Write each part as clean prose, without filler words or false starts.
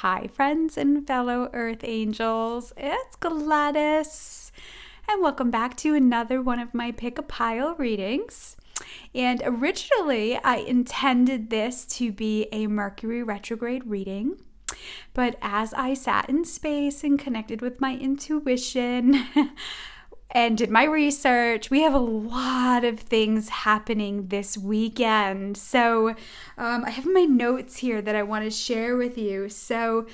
Hi, friends and fellow Earth Angels. It's Gladys, and welcome back to another one of my Pick a Pile readings. And originally, I intended this to be a Mercury retrograde reading, but as I sat in space and connected with my intuition and did my research, we have a lot of things happening this weekend. So I have my notes here that I want to share with you. So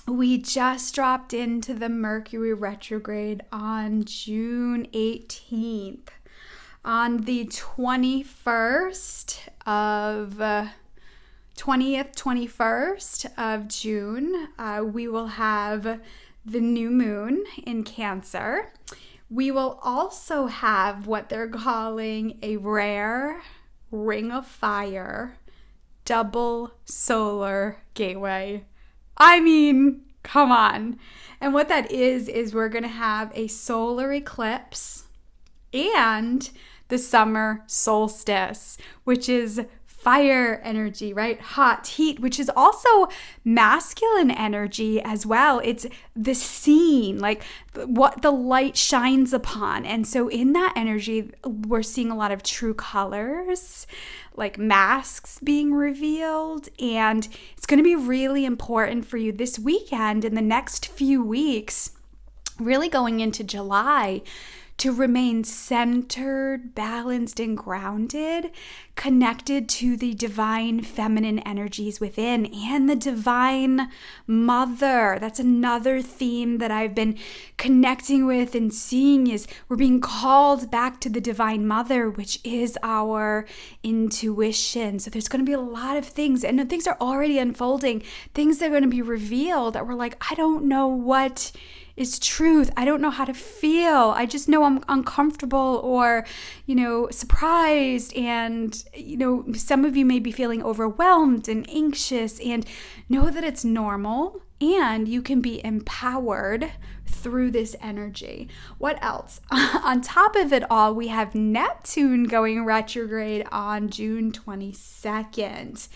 we just dropped into the Mercury retrograde on June 18th. On the 21st of June, we will have the new moon in Cancer. We will also have what they're calling a rare ring of fire double solar gateway. I mean, come on. And what that is we're going to have a solar eclipse and the summer solstice, which is fire energy, right? Hot, heat, which is also masculine energy as well. It's the scene, like what the light shines upon. And so in that energy, we're seeing a lot of true colors, like masks being revealed. And it's going to be really important for you this weekend and the next few weeks, really going into July, to remain centered, balanced, and grounded, connected to the divine feminine energies within and the divine mother. That's another theme that I've been connecting with and seeing is we're being called back to the divine mother, which is our intuition. So there's going to be a lot of things, and things are already unfolding, things that are going to be revealed that we're like, I don't know what is truth. I don't know how to feel. I just know I'm uncomfortable or, surprised. And, some of you may be feeling overwhelmed and anxious, and know that it's normal and you can be empowered through this energy. What else? On top of it all, we have Neptune going retrograde on June 22nd.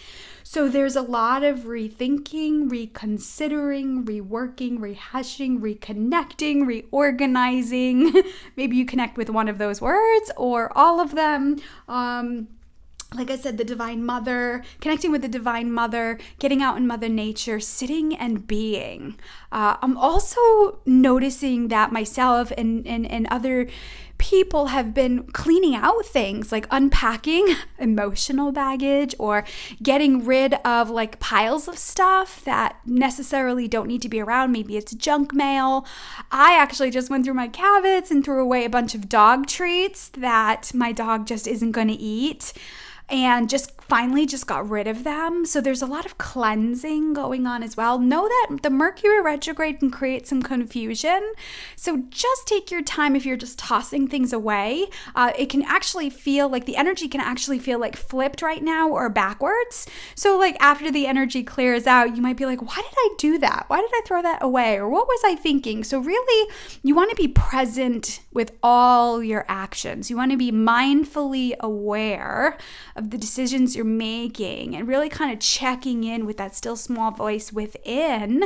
So there's a lot of rethinking, reconsidering, reworking, rehashing, reconnecting, reorganizing. Maybe you connect with one of those words or all of them. Like I said, the divine mother, connecting with the divine mother, getting out in Mother Nature, sitting and being. I'm also noticing that myself and other people have been cleaning out things, like unpacking emotional baggage or getting rid of like piles of stuff that necessarily don't need to be around. Maybe it's junk mail. I actually just went through my cabinets and threw away a bunch of dog treats that my dog just isn't going to eat, and finally got rid of them. So there's a lot of cleansing going on as well. Know that the Mercury retrograde can create some confusion. So just take your time if you're just tossing things away. It can actually feel like the energy can actually feel like flipped right now or backwards. So like after the energy clears out, you might be like, why did I do that? Why did I throw that away? Or what was I thinking? So really, you want to be present with all your actions. You want to be mindfully aware of the decisions you're making and really kind of checking in with that still small voice within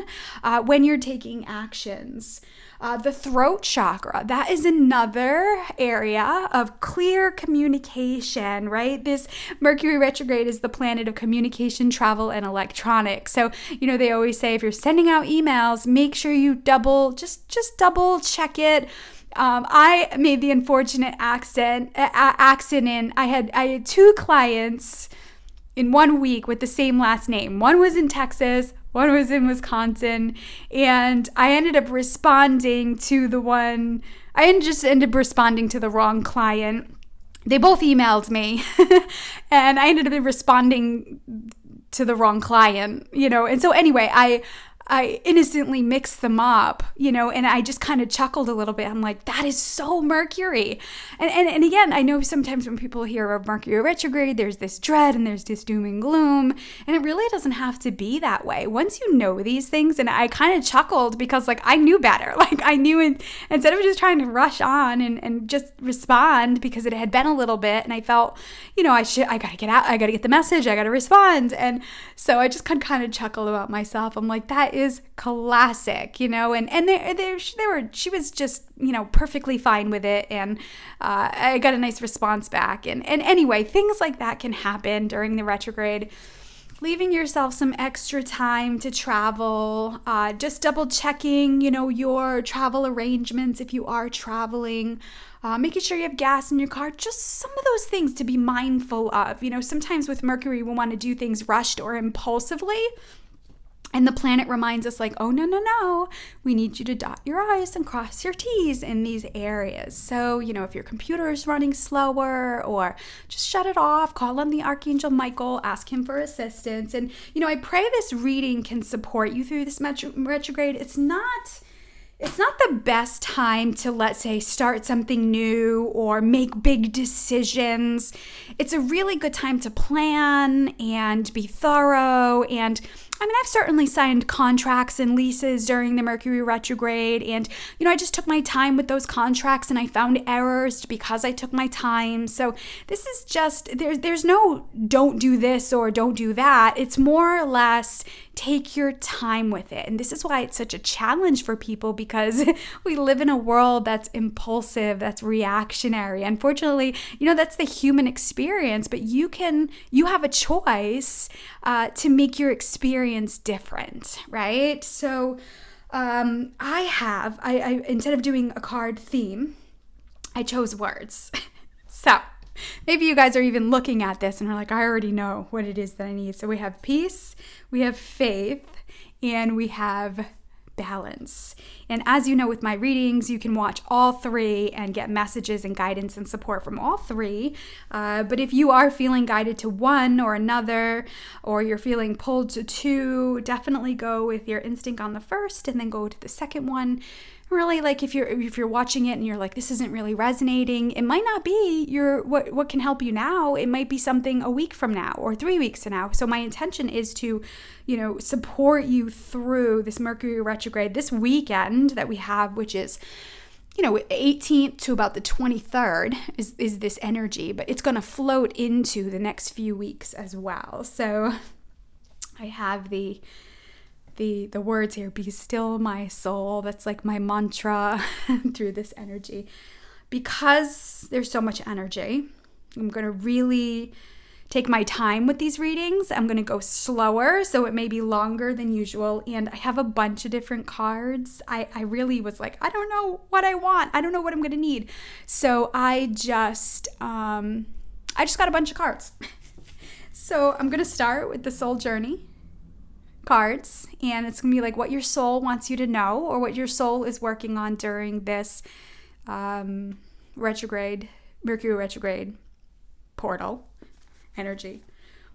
when you're taking actions. The throat chakra, that is another area of clear communication, right? This Mercury retrograde is the planet of communication, travel, and electronics. So, they always say if you're sending out emails, make sure you just double check it. I made the unfortunate accident. I had two clients in 1 week with the same last name. One was in Texas, one was in Wisconsin, and I ended up responding to the wrong client. They both emailed me, and I ended up responding to the wrong client, and so anyway, I innocently mixed them up, and I just kind of chuckled a little bit. I'm like, that is so Mercury. And again, I know sometimes when people hear of Mercury retrograde, there's this dread and there's this doom and gloom, and it really doesn't have to be that way. Once you know these things, and I kind of chuckled because I knew better. I knew it, instead of just trying to rush on and just respond because it had been a little bit, and I felt, I gotta get out, I gotta get the message, I gotta respond. And so I just kind of chuckled about myself. I'm like, that is classic, and she was just, perfectly fine with it. And I got a nice response back. And anyway, things like that can happen during the retrograde. Leaving yourself some extra time to travel, just double checking, your travel arrangements if you are traveling, making sure you have gas in your car, just some of those things to be mindful of. Sometimes with Mercury, we want to do things rushed or impulsively. And the planet reminds us oh, no, we need you to dot your I's and cross your T's in these areas. So, if your computer is running slower, or just shut it off, call on the Archangel Michael, ask him for assistance. And, I pray this reading can support you through this retrograde. It's not the best time to, let's say, start something new or make big decisions. It's a really good time to plan and be thorough. And I've certainly signed contracts and leases during the Mercury retrograde, and, I just took my time with those contracts and I found errors because I took my time. So this is just, there's no don't do this or don't do that. It's more or less take your time with it. And this is why it's such a challenge for people, because we live in a world that's impulsive, that's reactionary. Unfortunately, that's the human experience, but you have a choice to make your experience different, right? So I instead of doing a card theme, I chose words. So maybe you guys are even looking at this and are like, I already know what it is that I need. So we have peace, we have faith, and we have balance. And as you know, with my readings, you can watch all three and get messages and guidance and support from all three. But if you are feeling guided to one or another, or you're feeling pulled to two, definitely go with your instinct on the first and then go to the second one. Really, if you're watching it and you're like, this isn't really resonating, it might not be what can help you now. It might be something a week from now or 3 weeks from now. So my intention is to, support you through this Mercury retrograde this weekend that we have, which is 18th to about the 23rd is this energy, but it's going to float into the next few weeks as well. So I have the words here, be still my soul. That's my mantra through this energy. Because there's so much energy, I'm going to really take my time with these readings. I'm going to go slower, so it may be longer than usual. And I have a bunch of different cards. I really was I don't know what I want. I don't know what I'm going to need. So I just got a bunch of cards. So I'm going to start with the Soul Journey cards, and it's gonna be what your soul wants you to know, or what your soul is working on during this Mercury retrograde portal energy.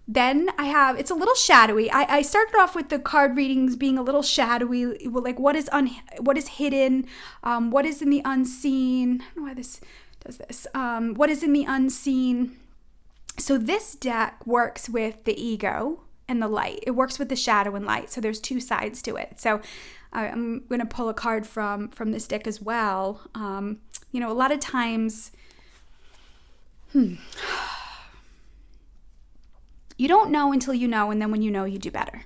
Then it's a little shadowy. I started off with the card readings being a little shadowy, what is hidden, what is in the unseen. I don't know why this does this. What is in the unseen. So this deck works with the ego and the light. It works with the shadow and light. So there's two sides to it. So I'm going to pull a card from this deck as well. A lot of times, you don't know until you know, and then when you know, you do better.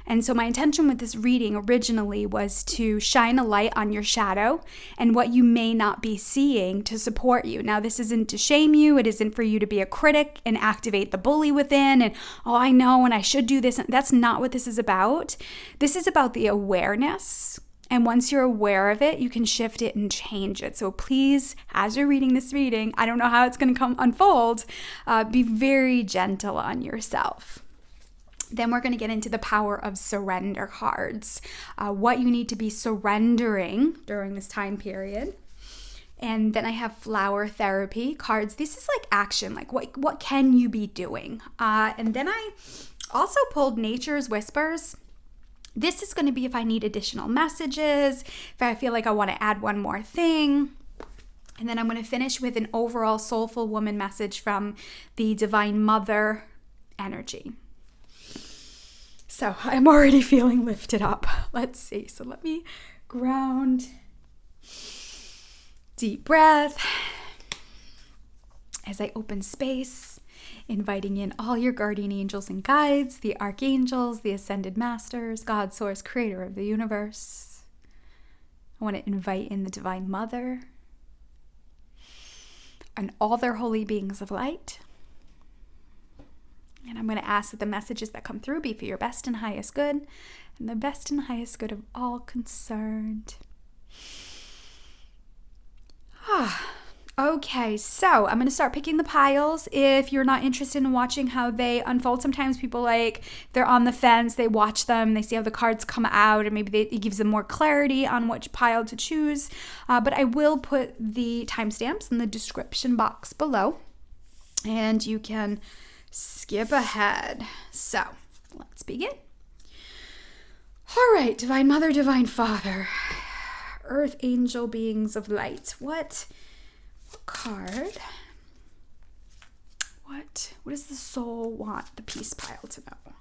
And so my intention with this reading originally was to shine a light on your shadow and what you may not be seeing to support you. Now, this isn't to shame you. It isn't for you to be a critic and activate the bully within and, oh, I know, and I should do this. That's not what this is about. This is about the awareness. And once you're aware of it, you can shift it and change it. So please, as you're reading this reading, I don't know how it's going to unfold, be very gentle on yourself. Then we're going to get into the power of surrender cards, what you need to be surrendering during this time period. And then I have flower therapy cards. This is action, what can you be doing? And then I also pulled nature's whispers. This is going to be if I need additional messages, if I feel like I want to add one more thing. And then I'm going to finish with an overall soulful woman message from the Divine Mother energy. So I'm already feeling lifted up. Let's see. So let me ground. Deep breath. As I open space, inviting in all your guardian angels and guides, the archangels, the ascended masters, God, source, creator of the universe. I want to invite in the Divine Mother and all their holy beings of light. And I'm going to ask that the messages that come through be for your best and highest good, and the best and highest good of all concerned. Okay, so I'm going to start picking the piles. If you're not interested in watching how they unfold, sometimes people they're on the fence, they watch them, they see how the cards come out, and maybe it gives them more clarity on which pile to choose. But I will put the timestamps in the description box below, and you can skip ahead. So let's begin. All right, Divine Mother, Divine Father, Earth Angel, beings of light. What card? What does the soul want the peace pile to know?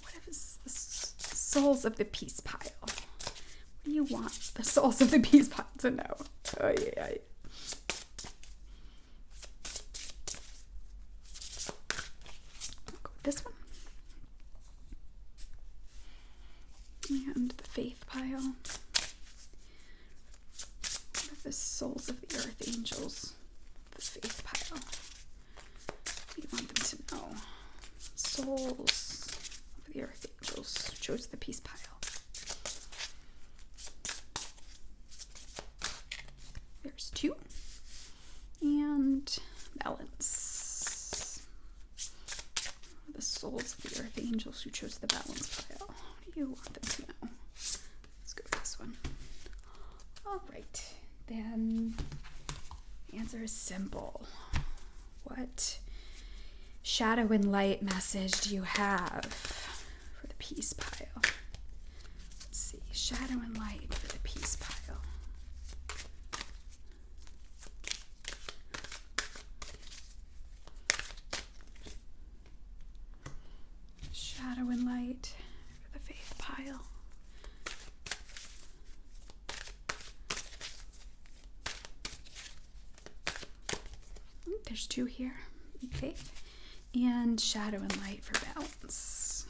What is the souls of the peace pile? What do you want the souls of the peace pile to know? Oh, yeah. I'll go with this one. And the faith pile. The souls of the earth angels, the faith pile. We want them to know. Souls of the earth angels chose the peace pile. There's 2. And balance. The souls of the earth angels who chose the balance pile. What do you want them to know? Let's go with this one. All right. Then the answer is simple. What shadow and light message do you have for the peace pile? Let's see. Shadow and light for the peace pile. Shadow and light for the faith pile. There's 2 here. Faith and shadow and light for balance.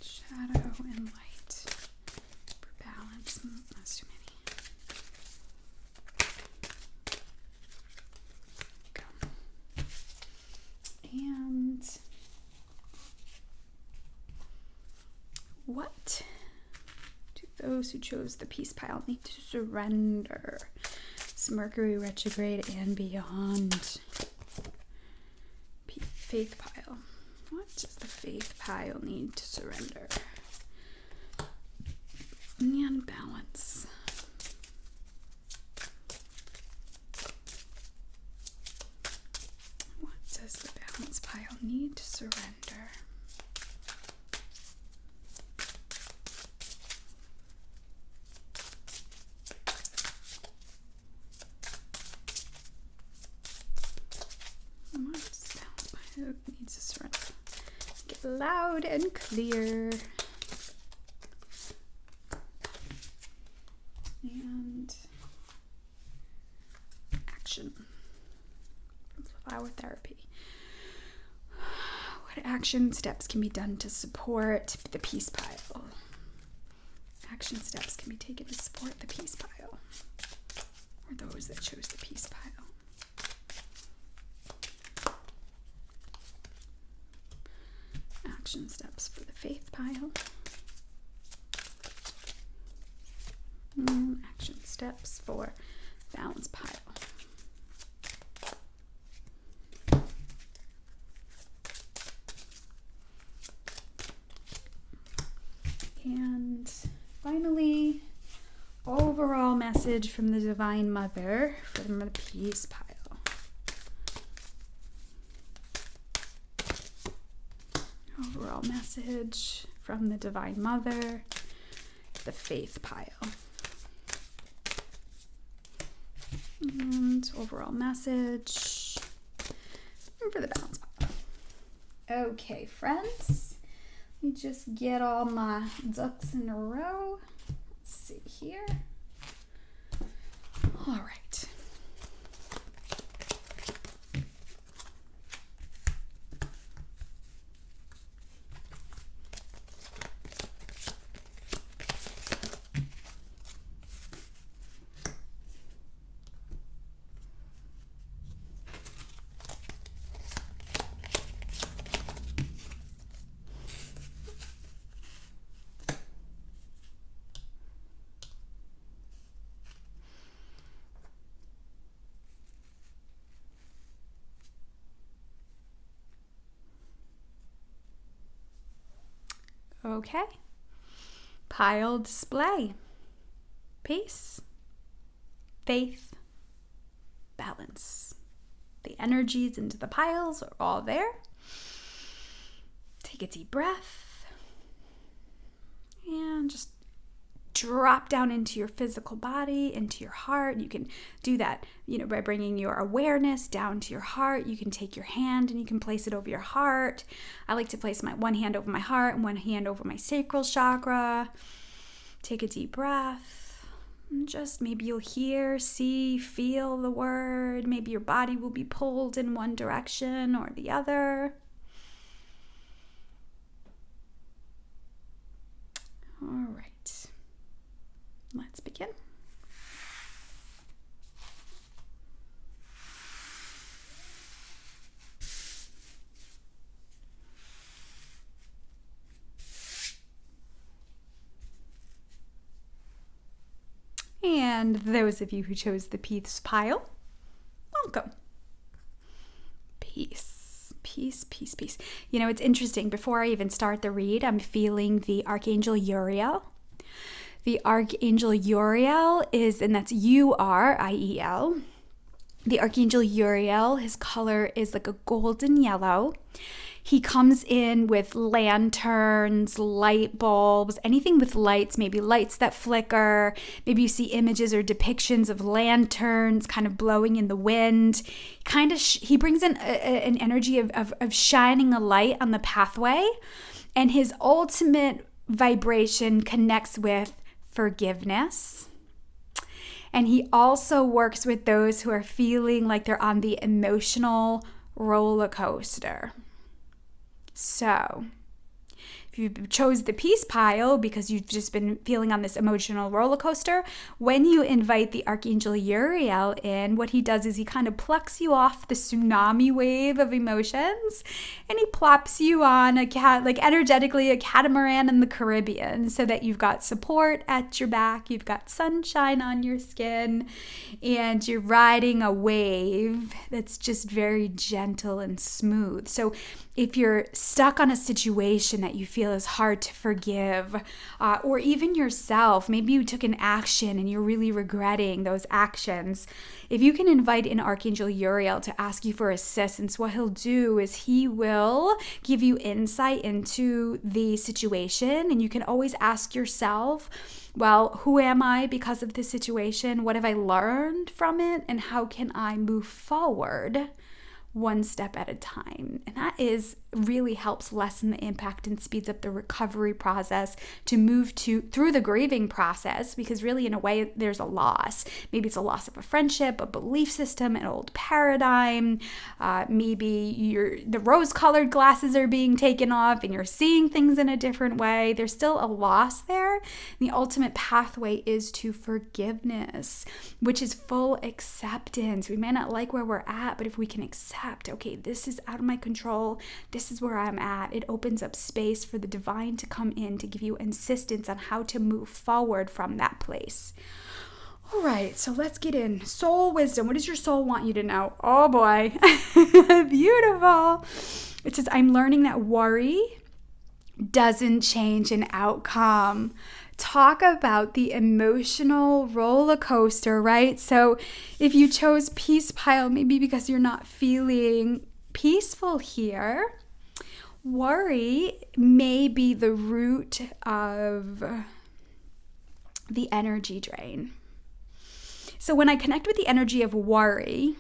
Shadow and light for balance. That's too many. Go. And what those who chose the peace pile need to surrender? It's Mercury retrograde and beyond. Faith pile. What does the faith pile need to surrender? And balance. What does the balance pile need to surrender? Needs to surrender. Get loud and clear. And action. Flower therapy. What action steps can be done to support the peace pile? Action steps can be taken to support the peace pile, or those that chose the peace pile. Action steps for the faith pile. Action steps for balance pile. And finally, overall message from the Divine Mother from the peace pile. Overall message from the Divine Mother, the Faith pile. And overall message for the Balance pile. Okay, friends. Let me just get all my ducks in a row. Let's see here. All right. Okay. Pile display. Peace, faith, balance. The energies into the piles are all there. Take a deep breath and just drop down into your physical body, into your heart. You can do that, by bringing your awareness down to your heart. You can take your hand and you can place it over your heart. I like to place my one hand over my heart and one hand over my sacral chakra. Take a deep breath. And just maybe you'll hear, see, feel the word. Maybe your body will be pulled in one direction or the other. All right. Let's begin. And those of you who chose the peace pile, welcome. Peace, peace, peace, peace. It's interesting. Before I even start the read, I'm feeling the Archangel Uriel. The Archangel Uriel and that's Uriel. The Archangel Uriel, his color is like a golden yellow. He comes in with lanterns, light bulbs, anything with lights, maybe lights that flicker. Maybe you see images or depictions of lanterns kind of blowing in the wind. He brings in an energy of shining a light on the pathway. And his ultimate vibration connects with forgiveness. And he also works with those who are feeling like they're on the emotional roller coaster. So, if you chose the peace pile because you've just been feeling on this emotional roller coaster, when you invite the Archangel Uriel in, what he does is he kind of plucks you off the tsunami wave of emotions and he plops you on energetically a catamaran in the Caribbean so that you've got support at your back, you've got sunshine on your skin, and you're riding a wave that's just very gentle and smooth. So if you're stuck on a situation that you feel is hard to forgive, or even yourself, maybe you took an action and you're really regretting those actions, if you can invite in Archangel Uriel to ask you for assistance, what he'll do is he will give you insight into the situation, and you can always ask yourself, well, who am I because of this situation? What have I learned from it? And how can I move forward one step at a time? And that really helps lessen the impact and speeds up the recovery process to move through the grieving process, because really in a way there's a loss. Maybe it's a loss of a friendship, a belief system, an old paradigm. Maybe the rose-colored glasses are being taken off and you're seeing things in a different way. There's still a loss there. The ultimate pathway is to forgiveness, which is full acceptance. We may not like where we're at, but if we can accept, okay, this is out of my control, this is where I'm at, it opens up space for the divine to come in to give you insistence on how to move forward from that place. All right, so let's get in. Soul wisdom. What does your soul want you to know? Oh boy, beautiful. It says, I'm learning that worry doesn't change an outcome. Talk about the emotional roller coaster, right? So if you chose peace pile, maybe because you're not feeling peaceful here, Worry may be the root of the energy drain. So when I connect with the energy of worry,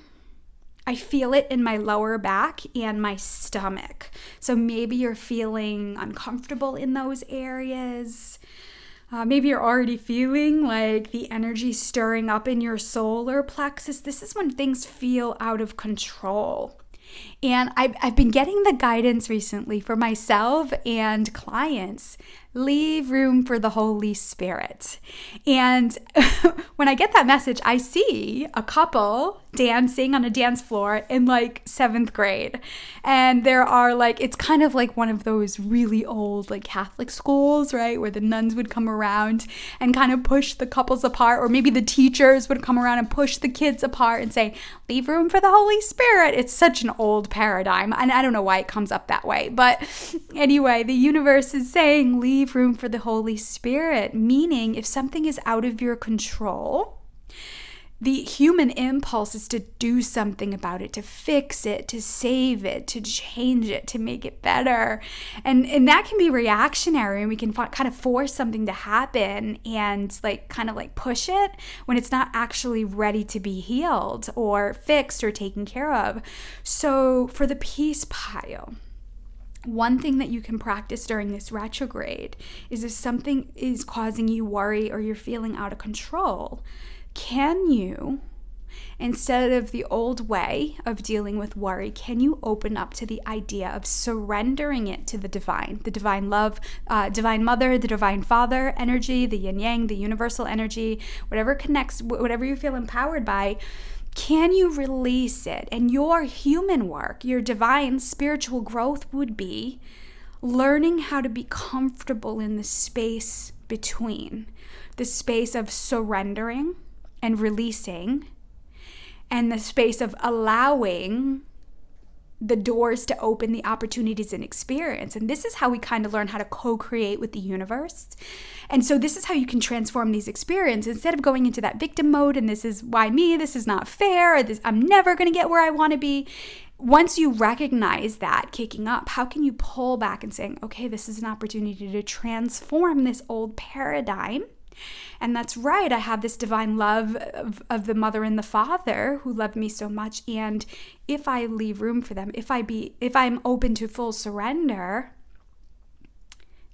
I feel it in my lower back and my stomach. So maybe you're feeling uncomfortable in those areas. Maybe you're already feeling like the energy stirring up in your solar plexus. This is when things feel out of control. And I've been getting the guidance recently for myself and clients. Leave room for the Holy Spirit. And when I get that message, I see a couple dancing on a dance floor in like 7th grade. And there are like, it's kind of like one of those really old like Catholic schools, right? Where the nuns would come around and kind of push the couples apart, or maybe the teachers would come around and push the kids apart and say, leave room for the Holy Spirit. It's such an old paradigm. And I don't know why it comes up that way. But anyway, the universe is saying, leave room for the Holy Spirit, meaning if something is out of your control, the human impulse is to do something about it, to fix it, to save it, to change it, to make it better. And that can be reactionary, and we can kind of force something to happen and kind of push it when it's not actually ready to be healed or fixed or taken care of. So for the peace pile, one thing that you can practice during this retrograde is if something is causing you worry or you're feeling out of control, can you, instead of the old way of dealing with worry, can you open up to the idea of surrendering it to the divine love, divine mother, the divine father energy, the yin yang, the universal energy, whatever connects, whatever you feel empowered by. Can you release it? And your human work, your divine spiritual growth would be learning how to be comfortable in the space between, the space of surrendering and releasing, and the space of allowing the doors to open, the opportunities and experience. And this is how we kind of learn how to co-create with the universe. And so this is how you can transform these experiences. Instead of going into that victim mode and this is why me, this is not fair, or this, I'm never going to get where I want to be. Once you recognize that kicking up, how can you pull back and saying, okay, this is an opportunity to transform this old paradigm. And that's right, I have this divine love of the mother and the father who loved me so much. And if I leave room for them, if I'm open to full surrender,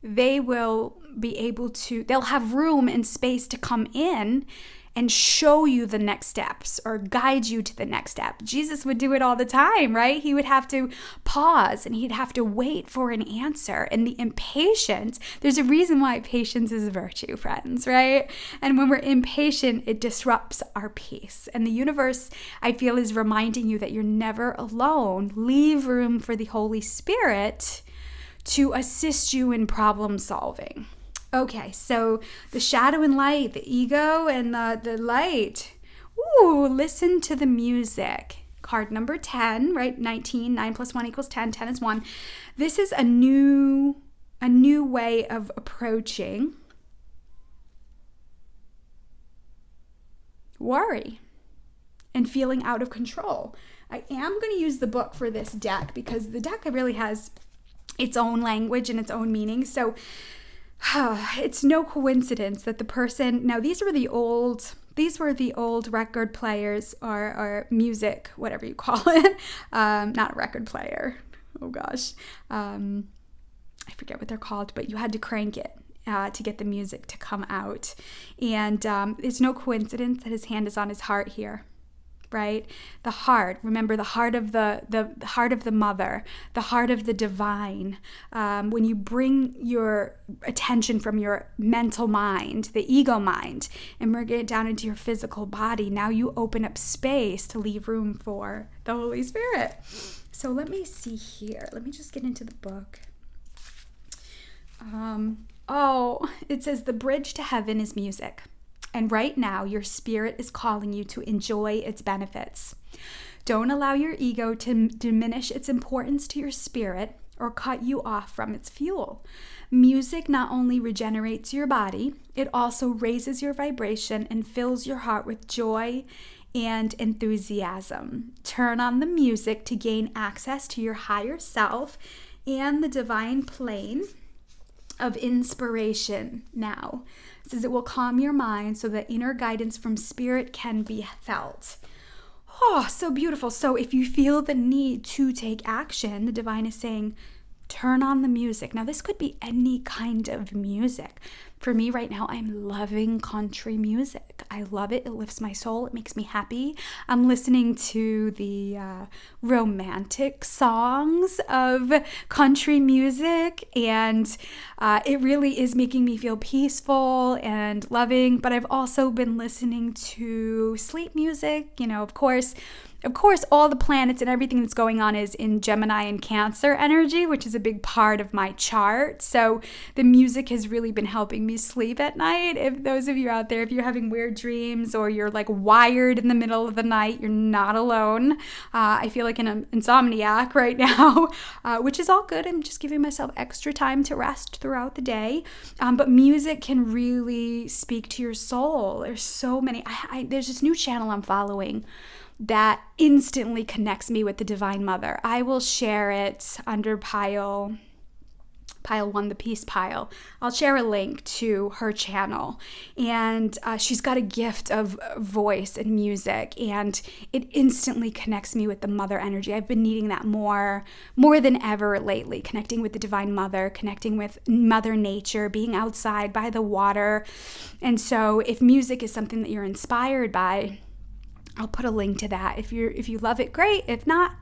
they will be able to, they'll have room and space to come in and show you the next steps or guide you to the next step. Jesus would do it all the time, right? He would have to pause and he'd have to wait for an answer. And the impatience, there's a reason why patience is a virtue, friends, right? And when we're impatient, it disrupts our peace. And the universe, I feel, is reminding you that you're never alone. Leave room for the Holy Spirit to assist you in problem solving. Okay, so the shadow and light, the ego and the light. Ooh, listen to the music. Card number 10, right? 19, 9 plus 1 equals 10, 10 is 1. This is a new way of approaching worry and feeling out of control. I am going to use the book for this deck because the deck really has its own language and its own meaning. So it's no coincidence that the person, now these were the old record players or music, whatever you call it. Not a record player. Oh gosh. I forget what they're called, but you had to crank it to get the music to come out. And it's no coincidence that his hand is on his heart here. Right? The heart, remember the heart of the heart of the mother, the heart of the divine. When you bring your attention from your mental mind, the ego mind, and bring it down into your physical body, now you open up space to leave room for the Holy Spirit. So let me see here. Let me just get into the book. It says the bridge to heaven is music. And right now, your spirit is calling you to enjoy its benefits. Don't allow your ego to diminish its importance to your spirit or cut you off from its fuel. Music not only regenerates your body, it also raises your vibration and fills your heart with joy and enthusiasm. Turn on the music to gain access to your higher self and the divine plane of inspiration now. It says it will calm your mind so that inner guidance from spirit can be felt. Oh, so beautiful. So if you feel the need to take action, the divine is saying, turn on the music. Now, this could be any kind of music. For me right now, I'm loving country music. I love it. It lifts my soul. It makes me happy. I'm listening to the romantic songs of country music, and it really is making me feel peaceful and loving. But I've also been listening to sleep music. Of course, all the planets and everything that's going on is in Gemini and Cancer energy, which is a big part of my chart. So the music has really been helping me sleep at night. If those of you out there, if you're having weird dreams or you're like wired in the middle of the night, you're not alone. I feel like an insomniac right now, which is all good. I'm just giving myself extra time to rest throughout the day. But music can really speak to your soul. There's so many. There's this new channel I'm following that instantly connects me with the Divine Mother. I will share it under pile 1, the peace pile. I'll share a link to her channel, and she's got a gift of voice and music, and it instantly connects me with the mother energy. I've been needing that more than ever lately, connecting with the Divine Mother, connecting with Mother Nature, being outside by the water. And so if music is something that you're inspired by, I'll put a link to that. If you love it, great. If not,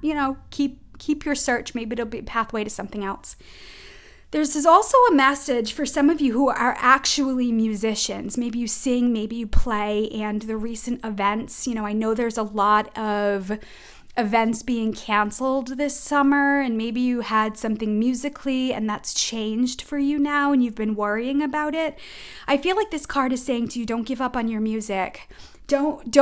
keep your search. Maybe it'll be a pathway to something else. There's also a message for some of you who are actually musicians. Maybe you sing, maybe you play, and the recent events, I know there's a lot of events being canceled this summer, and maybe you had something musically and that's changed for you now and you've been worrying about it. I feel like this card is saying to you, don't give up on your music. Don't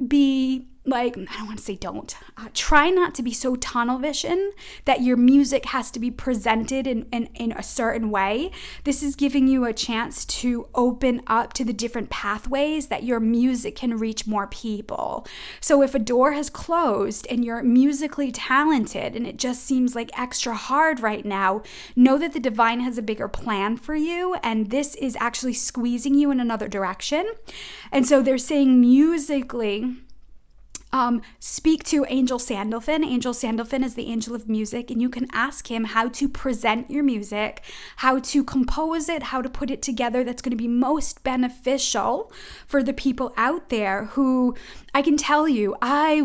be like, I don't want to say don't. Try not to be so tunnel vision that your music has to be presented in a certain way. This is giving you a chance to open up to the different pathways that your music can reach more people. So if a door has closed and you're musically talented and it just seems like extra hard right now, know that the divine has a bigger plan for you, and this is actually squeezing you in another direction. And so they're saying musically, speak to Angel Sandalphon. Angel Sandalphon is the angel of music, and you can ask him how to present your music, how to compose it, how to put it together that's going to be most beneficial for the people out there who, I can tell you, I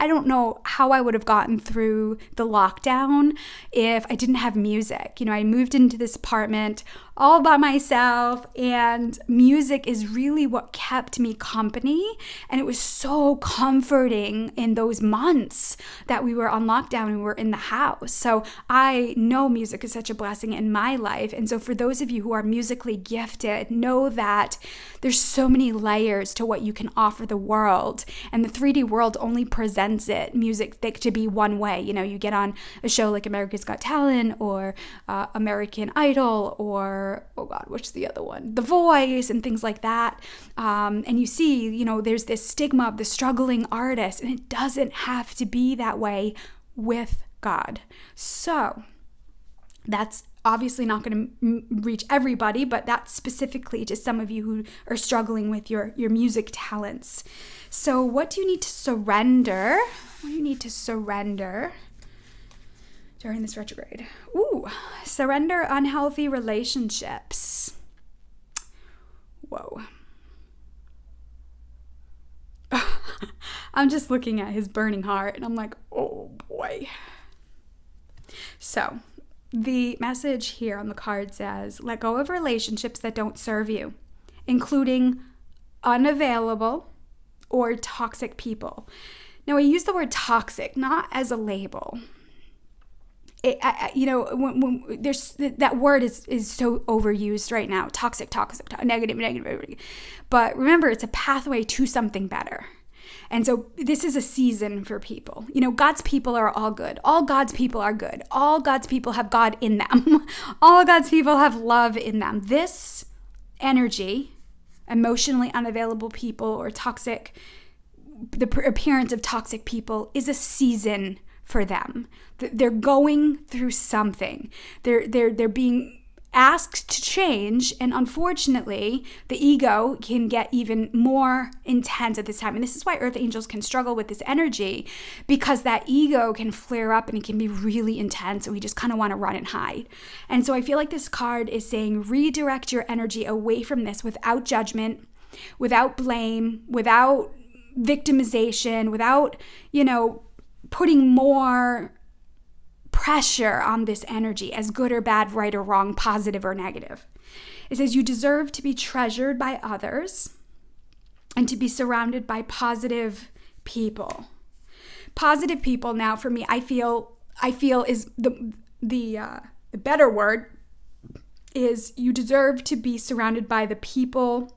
don't know how I would have gotten through the lockdown if I didn't have music. I moved into this apartment all by myself, and music is really what kept me company. And it was so comforting in those months that we were on lockdown and we were in the house. So I know music is such a blessing in my life. And so for those of you who are musically gifted, know that there's so many layers to what you can offer the world. And the 3D world only presents music to be one way. You get on a show like America's Got Talent or American Idol or, oh God, what's the other one? The Voice and things like that. And you see, there's this stigma of the struggling artist, and it doesn't have to be that way with God. So that's obviously not going to reach everybody, but that's specifically to some of you who are struggling with your music talents. So what do you need to surrender? What do you need to surrender during this retrograde? Ooh, surrender unhealthy relationships. Whoa. I'm just looking at his burning heart and I'm like, oh boy. So the message here on the card says, let go of relationships that don't serve you, including unavailable or toxic people. Now, I use the word toxic not as a label. When there's that word is so overused right now. Toxic, negative. But remember, it's a pathway to something better. And so this is a season for people. God's people are all good. All God's people are good. All God's people have God in them. All God's people have love in them. This energy, emotionally unavailable people or toxic, the appearance of toxic people is a season for them. They're going through something. They're being asked to change, and unfortunately the ego can get even more intense at this time. And this is why earth angels can struggle with this energy, because that ego can flare up and it can be really intense, and we just kind of want to run and hide. And so I feel like this card is saying redirect your energy away from this without judgment, without blame, without victimization, without, putting more pressure on this energy as good or bad, right or wrong, positive or negative. It says you deserve to be treasured by others and to be surrounded by positive people. Positive people, now for me, I feel is the better word is you deserve to be surrounded by the people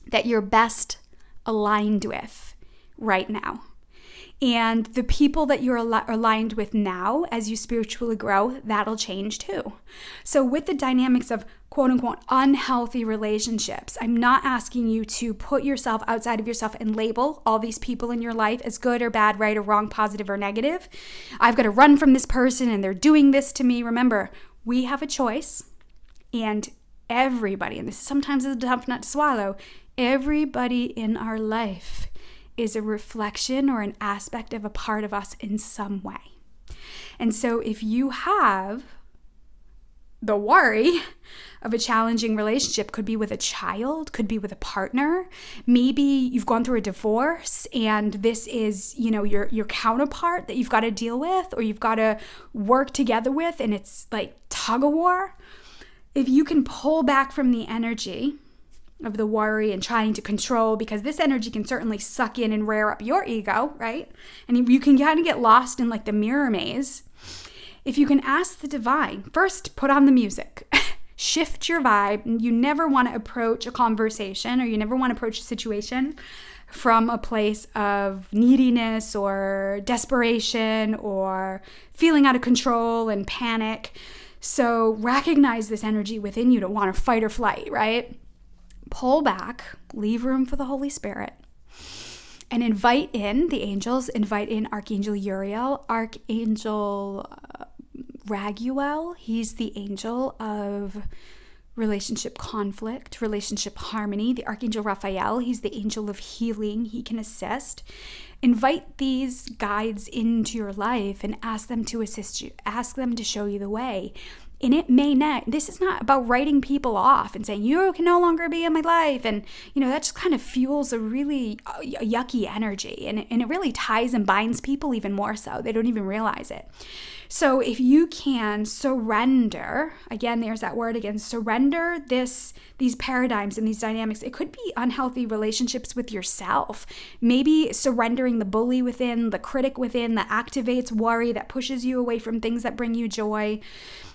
that you're best aligned with right now. And the people that you're aligned with now, as you spiritually grow, that'll change too. So with the dynamics of quote unquote unhealthy relationships, I'm not asking you to put yourself outside of yourself and label all these people in your life as good or bad, right or wrong, positive or negative. I've got to run from this person and they're doing this to me. Remember, we have a choice, and everybody, and this sometimes is a tough nut to swallow, everybody in our life is a reflection or an aspect of a part of us in some way. And so if you have the worry of a challenging relationship, could be with a child, could be with a partner, maybe you've gone through a divorce and this is, your counterpart that you've got to deal with or you've got to work together with, and it's like tug of war. If you can pull back from the energy of the worry and trying to control, because this energy can certainly suck in and rear up your ego, right? And you can kind of get lost in like the mirror maze. If you can ask the divine, first put on the music, shift your vibe. You never want to approach a conversation or you never want to approach a situation from a place of neediness or desperation or feeling out of control and panic. So recognize this energy within you to want to fight or flight, right? Pull back, leave room for the Holy Spirit, and invite in the angels, invite in Archangel Uriel, Archangel Raguel. He's the angel of relationship conflict, relationship harmony. The Archangel Raphael, he's the angel of healing. He can assist. Invite these guides into your life and ask them to assist you, ask them to show you the way. And it may not, this is not about writing people off and saying, you can no longer be in my life. And, that just kind of fuels a really yucky energy. And it really ties and binds people even more so. They don't even realize it. So if you can surrender, again, there's that word again, surrender these paradigms and these dynamics. It could be unhealthy relationships with yourself. Maybe surrendering the bully within, the critic within that activates worry, that pushes you away from things that bring you joy.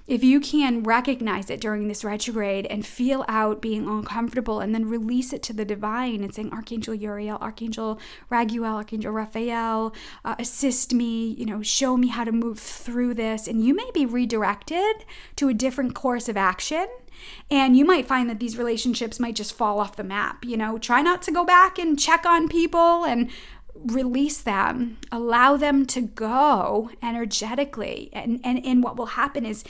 If you can recognize it during this retrograde and feel out being uncomfortable and then release it to the divine and saying, Archangel Uriel, Archangel Raguel, Archangel Raphael, assist me, show me how to move through this. And you may be redirected to a different course of action. And you might find that these relationships might just fall off the map. Try not to go back and check on people and release them, allow them to go energetically. And what will happen is,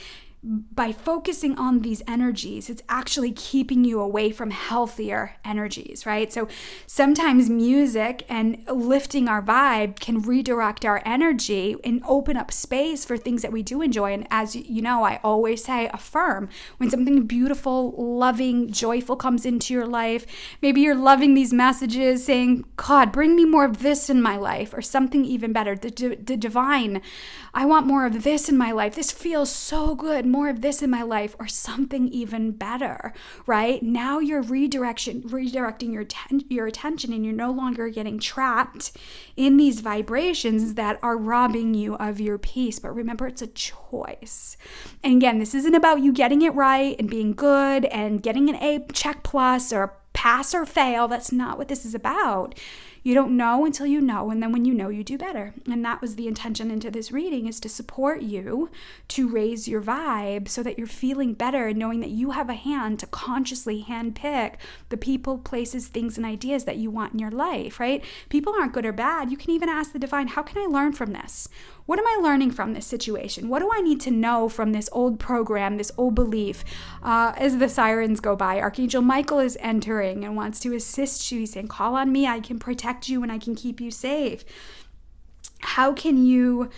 by focusing on these energies, it's actually keeping you away from healthier energies, right? So sometimes music and lifting our vibe can redirect our energy and open up space for things that we do enjoy. And as you know, I always say, affirm. When something beautiful, loving, joyful comes into your life, maybe you're loving these messages saying, God, bring me more of this in my life, or something even better. The divine, I want more of this in my life. This feels so good. More of this in my life, or something even better, right? Now you're redirecting your attention, and you're no longer getting trapped in these vibrations that are robbing you of your peace. But remember, it's a choice. And again, this isn't about you getting it right and being good and getting an A check plus or pass or fail. That's not what this is about. You don't know until you know, and then when you know, you do better. And that was the intention into this reading, is to support you to raise your vibe so that you're feeling better and knowing that you have a hand to consciously handpick the people, places, things, and ideas that you want in your life, right? People aren't good or bad. You can even ask the divine, how can I learn from this? What am I learning from this situation? What do I need to know from this old program, this old belief? As the sirens go by, Archangel Michael is entering and wants to assist you. He's saying, call on me. I can protect you and I can keep you safe. How can you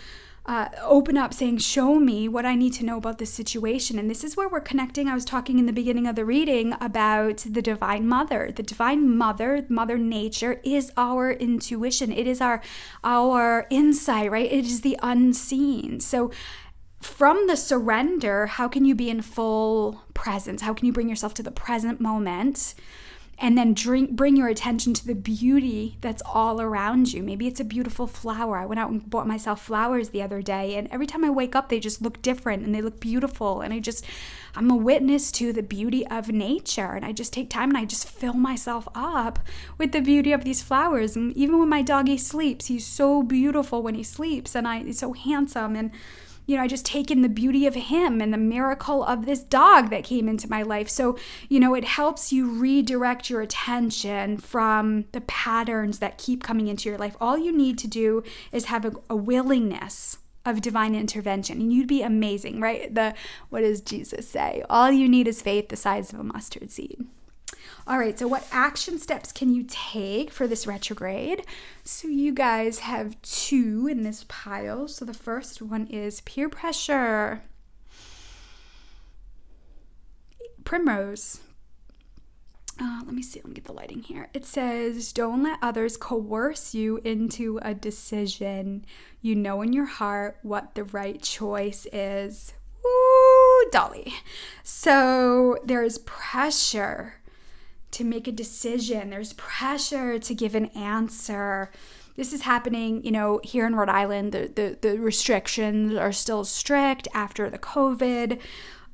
open up, saying, show me what I need to know about this situation? And this is where we're connecting. I was talking in the beginning of the reading about the Divine Mother. The Divine Mother, Mother Nature, is our intuition. It is our insight, right? It is the unseen. So from the surrender, how can you be in full presence? How can you bring yourself to the present moment? And then bring your attention to the beauty that's all around you. Maybe it's a beautiful flower. I went out and bought myself flowers the other day, and every time I wake up, they just look different and they look beautiful. And I'm a witness to the beauty of nature. And I just take time and I just fill myself up with the beauty of these flowers. And even when my doggy sleeps, he's so beautiful when he sleeps, and he's so handsome. And I just take in the beauty of him and the miracle of this dog that came into my life. So, it helps you redirect your attention from the patterns that keep coming into your life. All you need to do is have a willingness of divine intervention, and you'd be amazing, right? What does Jesus say? All you need is faith the size of a mustard seed. All right, so what action steps can you take for this retrograde? So you guys have 2 in this pile. So the first one is peer pressure. Primrose. Let me get the lighting here. It says, don't let others coerce you into a decision. You know in your heart what the right choice is. Ooh, Dolly. So there's pressure to make a decision. There's pressure to give an answer. This is happening, here in Rhode Island. The restrictions are still strict after the COVID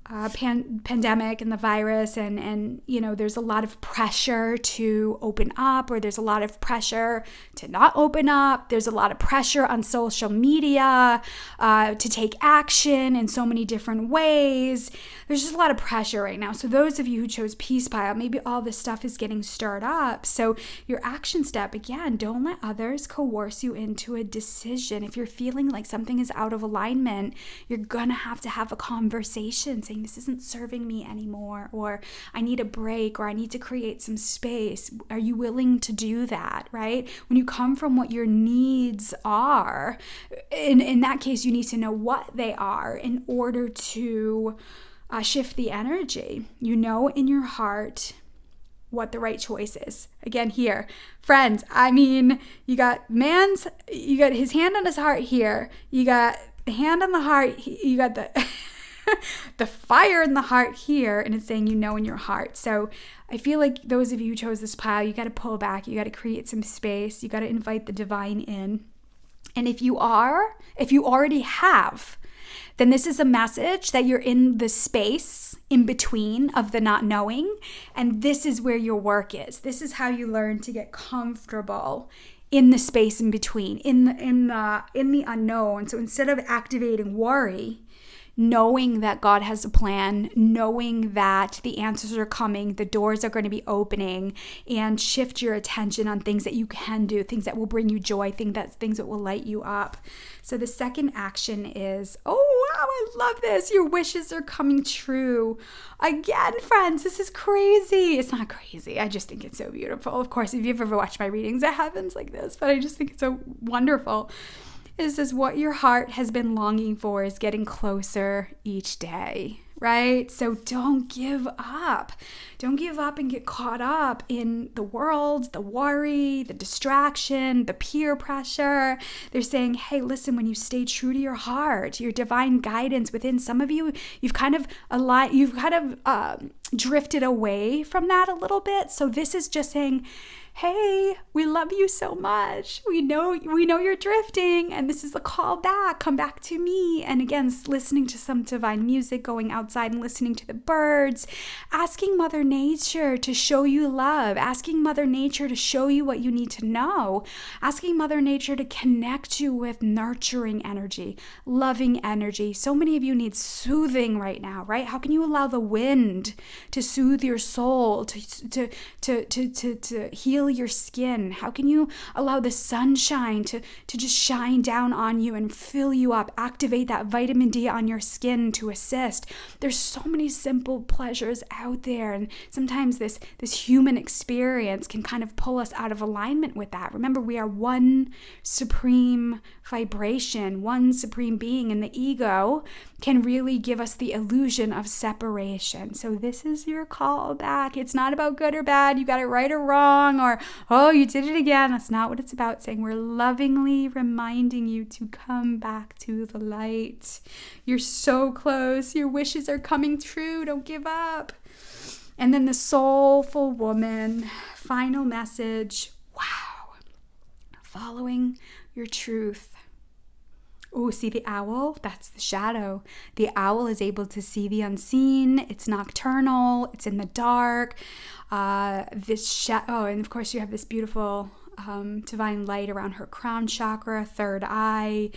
pandemic and the virus, and there's a lot of pressure to open up, or there's a lot of pressure to not open up. There's a lot of pressure on social media to take action in so many different ways. There's just a lot of pressure right now. So those of you who chose Peace Pile, maybe all this stuff is getting stirred up. So your action step, again, don't let others coerce you into a decision. If you're feeling like something is out of alignment, you're gonna have to have a conversation saying, this isn't serving me anymore, or I need a break, or I need to create some space. Are you willing to do that, right? When you come from what your needs are, in that case, you need to know what they are in order to shift the energy. You know in your heart what the right choice is. Again, here, friends, you got his hand on his heart here. You got the hand on the heart. You got the the fire in the heart here, and it's saying in your heart. So I feel like those of you who chose this pile, you got to pull back. You got to create some space. You got to invite the divine in. And if you already have, then this is a message that you're in the space in between of the not knowing, and this is where your work is. This is how you learn to get comfortable in the space in between, in the unknown. So instead of activating worry, knowing that God has a plan, knowing that the answers are coming, the doors are going to be opening, and shift your attention on things that you can do, things that will bring you joy, things that will light you up. So the second action is, oh wow, I love this. Your wishes are coming true. Again, friends, this is crazy. It's not crazy. I just think it's so beautiful. Of course, if you've ever watched my readings, it happens like this, but I just think it's so wonderful. It says what your heart has been longing for is getting closer each day, right? So don't give up. Don't give up and get caught up in the world, the worry, the distraction, the peer pressure. They're saying, hey, listen, when you stay true to your heart, your divine guidance within, some of you, you've kind of drifted away from that a little bit. So this is just saying, hey, we love you so much. We know you're drifting, and this is a call back. Come back to me. And again, listening to some divine music, going outside and listening to the birds, asking Mother Nature to show you love, asking Mother Nature to show you what you need to know, asking Mother Nature to connect you with nurturing energy, loving energy. So many of you need soothing right now, right? How can you allow the wind to soothe your soul, to heal your skin? How can you allow the sunshine to just shine down on you and fill you up, activate that vitamin D on your skin to assist? There's so many simple pleasures out there, and sometimes this human experience can kind of pull us out of alignment with that. Remember, we are one supreme vibration, one supreme being, and the ego can really give us the illusion of separation. So this is your call back. It's not about good or bad, you got it right or wrong, or oh, you did it again. That's not what it's about. Saying, we're lovingly reminding you to come back to the light. You're so close. Your wishes are coming true. Don't give up. And then the soulful woman, final message. Wow. Following your truth. Oh, see the owl? That's the shadow. The owl is able to see the unseen. It's nocturnal. It's in the dark. And of course you have this beautiful divine light around her crown chakra, third eye.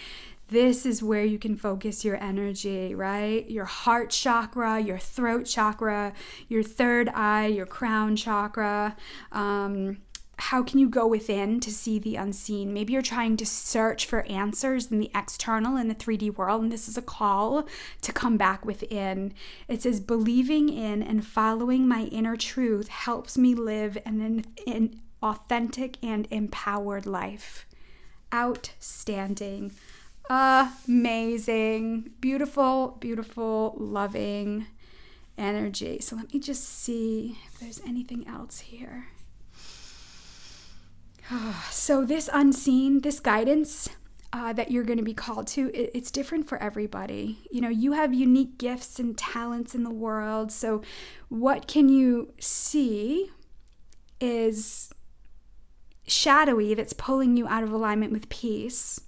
This is where you can focus your energy, right? Your heart chakra, your throat chakra, your third eye, your crown chakra. How can you go within to see the unseen? Maybe you're trying to search for answers in the external, in the 3D world, and this is a call to come back within. It says, believing in and following my inner truth helps me live an authentic and empowered life. Outstanding. Amazing. Beautiful, beautiful, loving energy. So let me just see if there's anything else here. So this unseen, this guidance that you're going to be called to, it's different for everybody. You know, you have unique gifts and talents in the world. So what can you see is shadowy that's pulling you out of alignment with peace.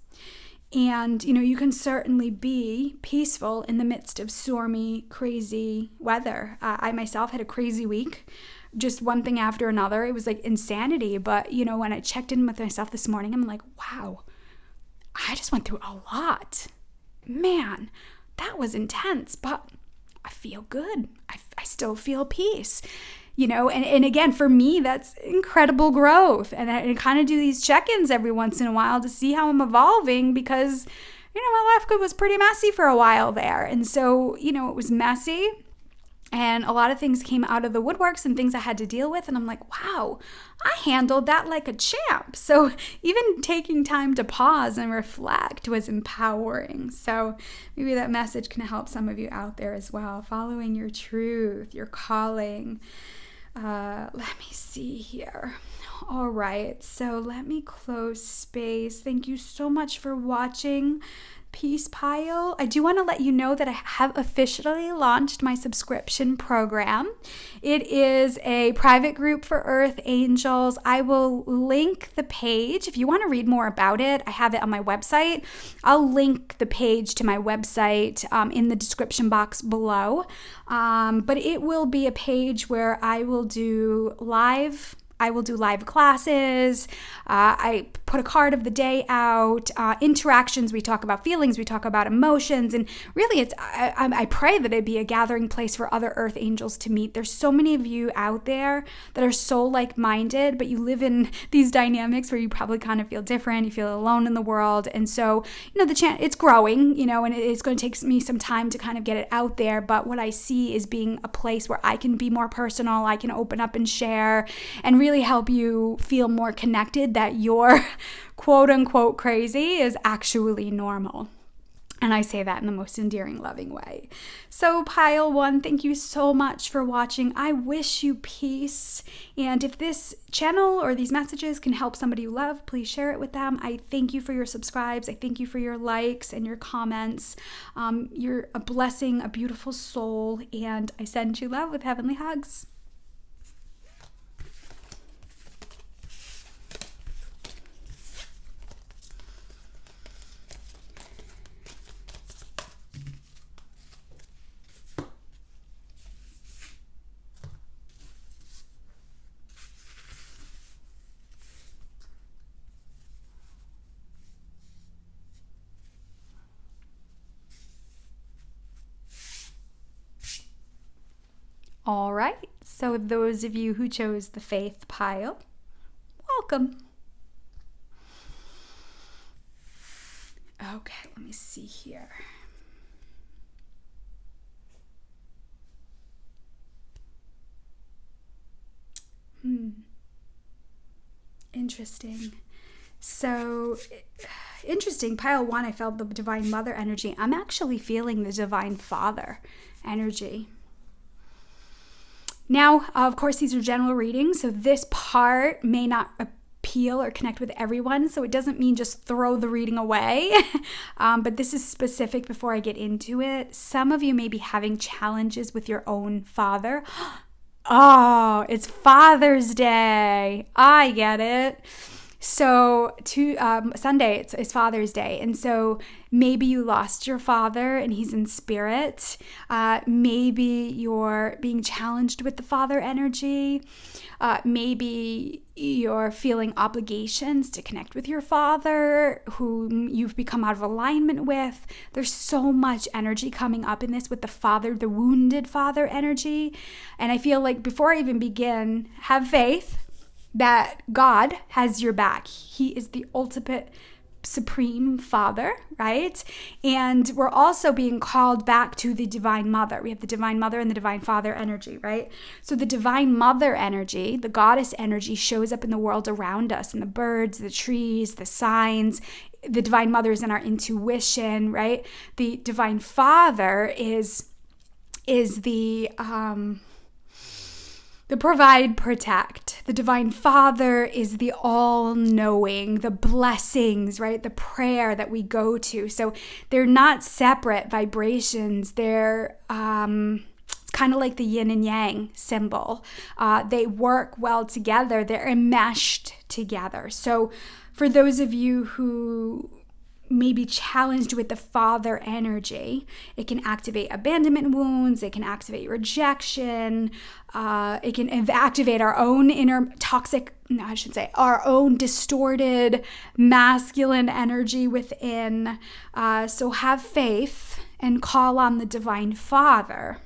And, you know, you can certainly be peaceful in the midst of stormy, crazy weather. I myself had a crazy week. Just one thing after another. It was like insanity. But, you know, when I checked in with myself this morning, I'm like, wow, I just went through a lot. Man, that was intense, but I feel good. I still feel peace. You know, and again, for me, that's incredible growth. And I kind of do these check-ins every once in a while to see how I'm evolving because, you know, my life was pretty messy for a while there. And so, you know, it was messy. And a lot of things came out of the woodworks and things I had to deal with. And I'm like, wow, I handled that like a champ. So even taking time to pause and reflect was empowering. So maybe that message can help some of you out there as well. Following your truth, your calling. Let me see here. All right. So let me close space. Thank you so much for watching Peace Pile. I do want to let you know that I have officially launched my subscription program. It is a private group for Earth Angels. I will link the page. If you want to read more about it, I have it on my website. I'll link the page to my website in the description box below. But it will be a page where I will do live classes. I put a card of the day out, interactions. We talk about feelings, we talk about emotions, and really I pray that it'd be a gathering place for other Earth Angels to meet. There's so many of you out there that are so like-minded, but you live in these dynamics where you probably kind of feel different, you feel alone in the world, and so, you know, it's growing, you know, and it's going to take me some time to kind of get it out there, but what I see is being a place where I can be more personal, I can open up and share, and really help you feel more connected that your quote unquote crazy is actually normal. And I say that in the most endearing, loving way. So pile one, thank you so much for watching. I wish you peace. And if this channel or these messages can help somebody you love, please share it with them. I thank you for your subscribes. I thank you for your likes and your comments. You're a blessing, a beautiful soul. And I send you love with heavenly hugs. All right, so those of you who chose the faith pile, welcome. Okay, let me see here. Interesting. So, interesting. Pile one, I felt the Divine Mother energy. I'm actually feeling the Divine Father energy. Now, of course, these are general readings, so this part may not appeal or connect with everyone, so it doesn't mean just throw the reading away, but this is specific before I get into it. Some of you may be having challenges with your own father. Oh, it's Father's Day. I get it. So Sunday, it's Father's Day. And so maybe you lost your father and he's in spirit. Maybe you're being challenged with the father energy. Maybe you're feeling obligations to connect with your father, whom you've become out of alignment with. There's so much energy coming up in this with the father, the wounded father energy. And I feel like before I even begin, have faith that God has your back. He is the ultimate supreme father, right? And we're also being called back to the Divine Mother. We have the Divine Mother and the Divine Father energy, right? So the Divine Mother energy, the goddess energy, shows up in the world around us, in the birds, the trees, the signs. The Divine Mother is in our intuition, right? The Divine Father is the provide, protect. The Divine Father is the all-knowing, the blessings, right? The prayer that we go to. So they're not separate vibrations. They're it's kind of like the yin and yang symbol. They work well together. They're enmeshed together. So for those of you who may be challenged with the father energy, it can activate abandonment wounds, it can activate rejection, it can activate our own inner our own distorted masculine energy within. So have faith and call on the Divine Father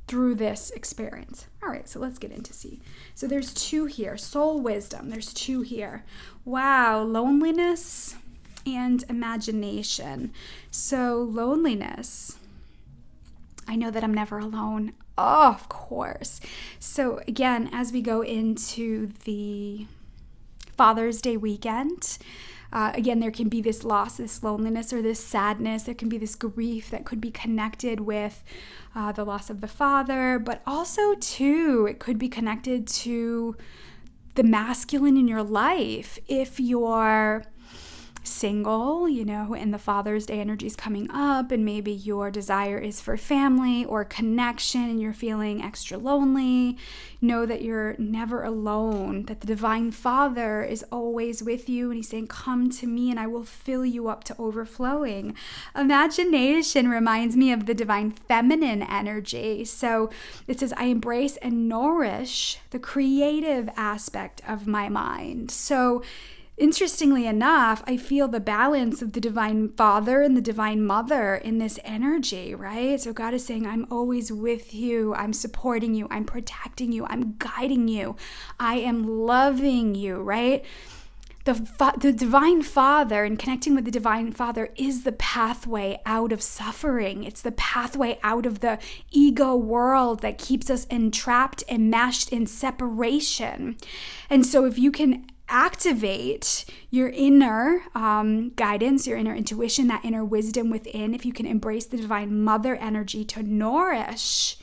through this experience. All right, so let's get into see. So there's two here, soul wisdom, there's two here. Wow, loneliness and imagination. So loneliness, I know that I'm never alone. Oh, of course. So again, as we go into the Father's Day weekend, again, there can be this loss, this loneliness, or this sadness. There can be this grief that could be connected with the loss of the father, but also too, it could be connected to the masculine in your life. If you're single, and the Father's Day energy is coming up, and maybe your desire is for family or connection and you're feeling extra lonely, know that you're never alone, that the Divine Father is always with you, and he's saying, come to me and I will fill you up to overflowing. Imagination reminds me of the Divine Feminine energy. So it says, I embrace and nourish the creative aspect of my mind. So interestingly enough, I feel the balance of the Divine Father and the Divine Mother in this energy, right? So God is saying, I'm always with you. I'm supporting you. I'm protecting you. I'm guiding you. I am loving you, right? The Divine Father and connecting with the Divine Father is the pathway out of suffering. It's the pathway out of the ego world that keeps us entrapped and enmeshed in separation. And so if you can activate your inner guidance, your inner intuition, that inner wisdom within. If you can embrace the divine mother energy to nourish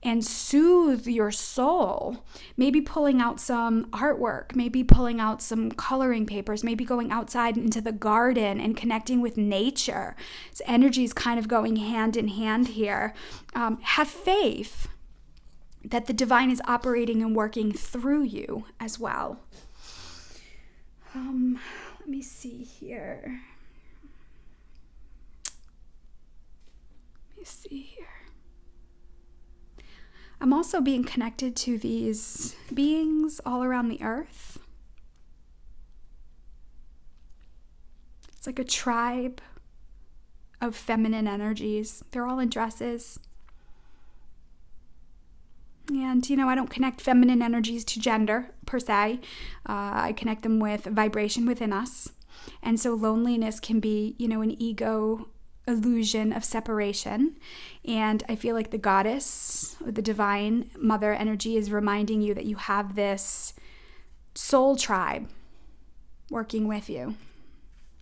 and soothe your soul, maybe pulling out some artwork, maybe pulling out some coloring papers, maybe going outside into the garden and connecting with nature. So energy is kind of going hand in hand here. Have faith that the divine is operating and working through you as well. Let me see here. I'm also being connected to these beings all around the earth. It's like a tribe of feminine energies. They're all in dresses. And, I don't connect feminine energies to gender per se. I connect them with vibration within us. And so loneliness can be, an ego illusion of separation. And I feel like the goddess, or the divine mother energy, is reminding you that you have this soul tribe working with you.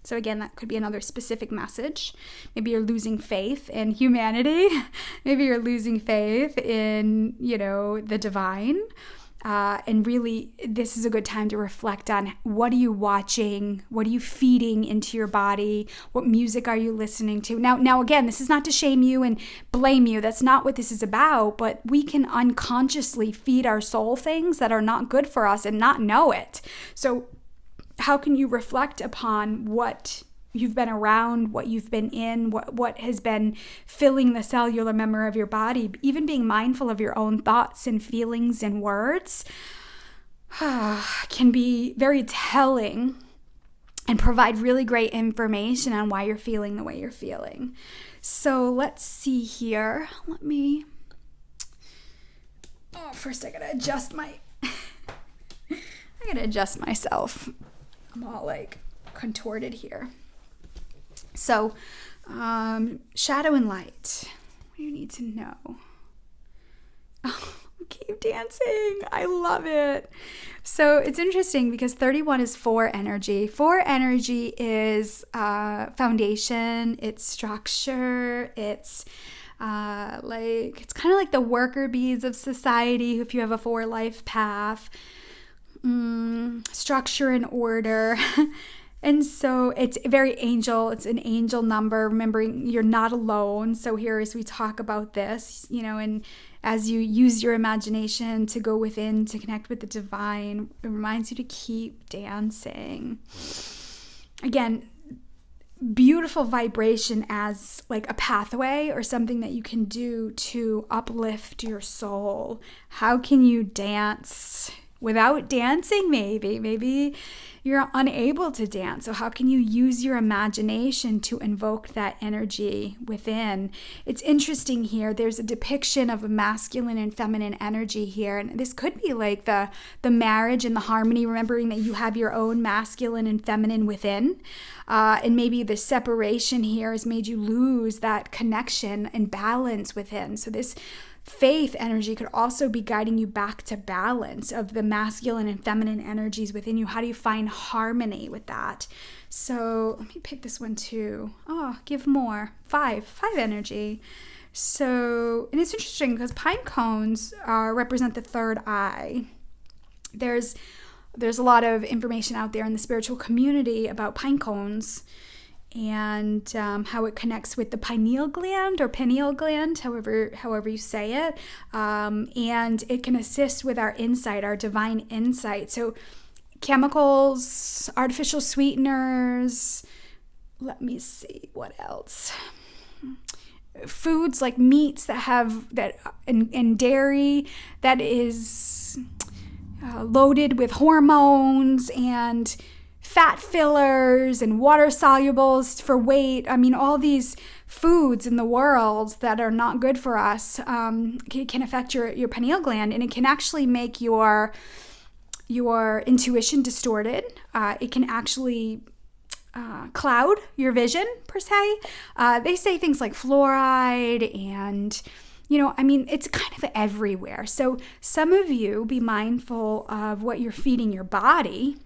So again, that could be another specific message. Maybe you're losing faith in humanity. Maybe you're losing faith in, the divine. And really, this is a good time to reflect on what are you watching? What are you feeding into your body? What music are you listening to? Now, again, this is not to shame you and blame you. That's not what this is about. But we can unconsciously feed our soul things that are not good for us and not know it. So how can you reflect upon what you've been around, what you've been in, what has been filling the cellular memory of your body? Even being mindful of your own thoughts and feelings and words can be very telling and provide really great information on why you're feeling the way you're feeling. So let's see here. First I gotta adjust myself. I'm all like contorted here. So, shadow and light. What do you need to know? Oh, keep dancing. I love it. So it's interesting because 31 is 4 energy. 4 energy is foundation, it's structure, it's kind of like the worker bees of society if you have a 4 life path. Structure and order. And so it's very angel. It's an angel number, remembering you're not alone. So here as we talk about this, and as you use your imagination to go within, to connect with the divine, it reminds you to keep dancing. Again, beautiful vibration as like a pathway or something that you can do to uplift your soul. How can you dance without dancing? Maybe you're unable to dance. So how can you use your imagination to invoke that energy within? It's interesting here. There's a depiction of a masculine and feminine energy here. And this could be like the marriage and the harmony, remembering that you have your own masculine and feminine within. And maybe the separation here has made you lose that connection and balance within. So this faith energy could also be guiding you back to balance of the masculine and feminine energies within you. How do you find harmony with that? So let me pick this one too. Give more. 5 energy. So, and it's interesting because pine cones represent the third eye. There's a lot of information out there in the spiritual community about pine cones and how it connects with the pineal gland or pineal gland, however you say it, and it can assist with our insight, our divine insight. So chemicals, artificial sweeteners, let me see what else. Foods like meats and dairy that is loaded with hormones and fat fillers and water solubles for weight. I mean, all these foods in the world that are not good for us can affect your pineal gland, and it can actually make your intuition distorted. It can actually cloud your vision, per se. They say things like fluoride and it's kind of everywhere. So some of you be mindful of what you're feeding your body.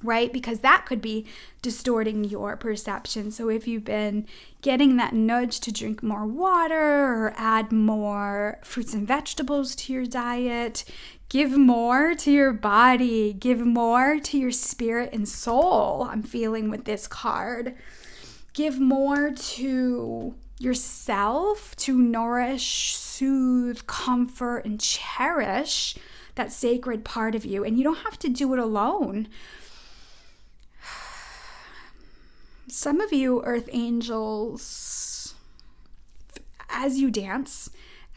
right? Because that could be distorting your perception. So if you've been getting that nudge to drink more water or add more fruits and vegetables to your diet, give more to your body, give more to your spirit and soul, I'm feeling with this card. Give more to yourself to nourish, soothe, comfort, and cherish that sacred part of you. And you don't have to do it alone. Some of you earth angels, as you dance,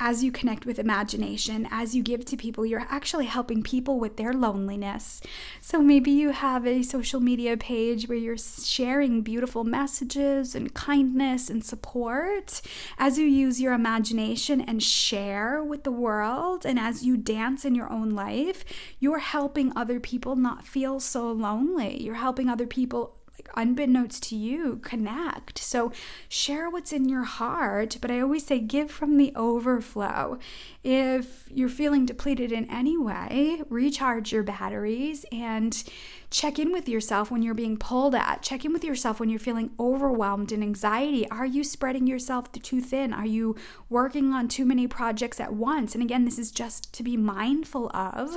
as you connect with imagination, as you give to people, you're actually helping people with their loneliness. So maybe you have a social media page where you're sharing beautiful messages and kindness and support as you use your imagination and share with the world. And as you dance in your own life, you're helping other people not feel so lonely. You're helping other people, unbeknownst to you, connect. So share what's in your heart, but I always say give from the overflow. If you're feeling depleted in any way, recharge your batteries and check in with yourself when you're being pulled at. Check in with yourself when you're feeling overwhelmed and anxiety. Are you spreading yourself too thin? Are you working on too many projects at once? And again, this is just to be mindful of,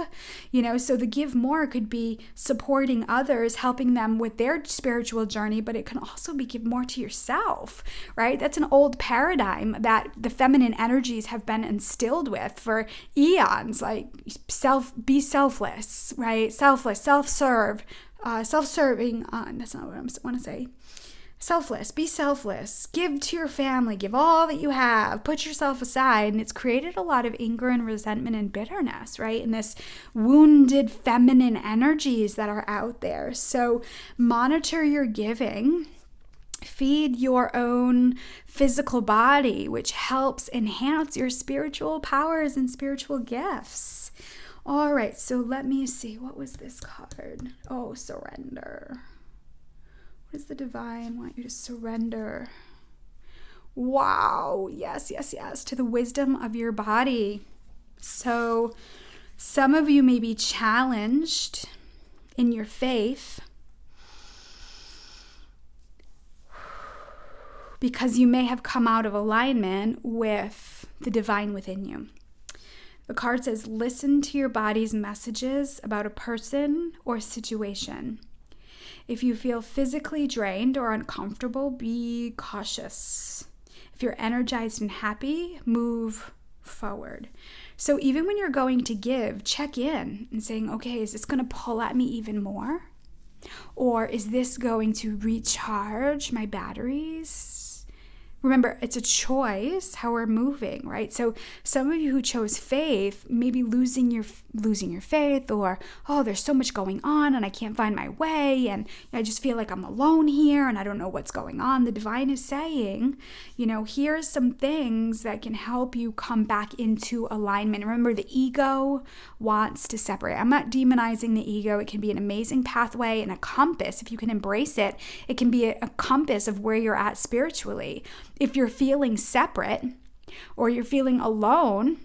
so the give more could be supporting others, helping them with their spiritual journey, but it can also be give more to yourself, right? That's an old paradigm that the feminine energies have been instilled with for eons, like be selfless, right? Selfless, self-serve, self-serving, that's not what I want to say. Selfless, be selfless, give to your family, give all that you have, put yourself aside. And it's created a lot of anger and resentment and bitterness, right? And this wounded feminine energies that are out there. So monitor your giving. Feed your own physical body, which helps enhance your spiritual powers and spiritual gifts. All right, so let me see. What was this card? Oh, surrender. What does the divine want you to surrender? Wow. Yes, yes, yes. To the wisdom of your body. So some of you may be challenged in your faith because you may have come out of alignment with the divine within you. The card says, listen to your body's messages about a person or situation. If you feel physically drained or uncomfortable, be cautious. If you're energized and happy, move forward. So even when you're going to give, check in and saying, okay, is this going to pull at me even more? Or is this going to recharge my batteries? Remember, it's a choice how we're moving, right? So some of you who chose faith, maybe losing your faith, or, oh, there's so much going on and I can't find my way and I just feel like I'm alone here and I don't know what's going on. The divine is saying, here's some things that can help you come back into alignment. Remember, the ego wants to separate. I'm not demonizing the ego. It can be an amazing pathway and a compass. If you can embrace it, it can be a compass of where you're at spiritually. If you're feeling separate or you're feeling alone,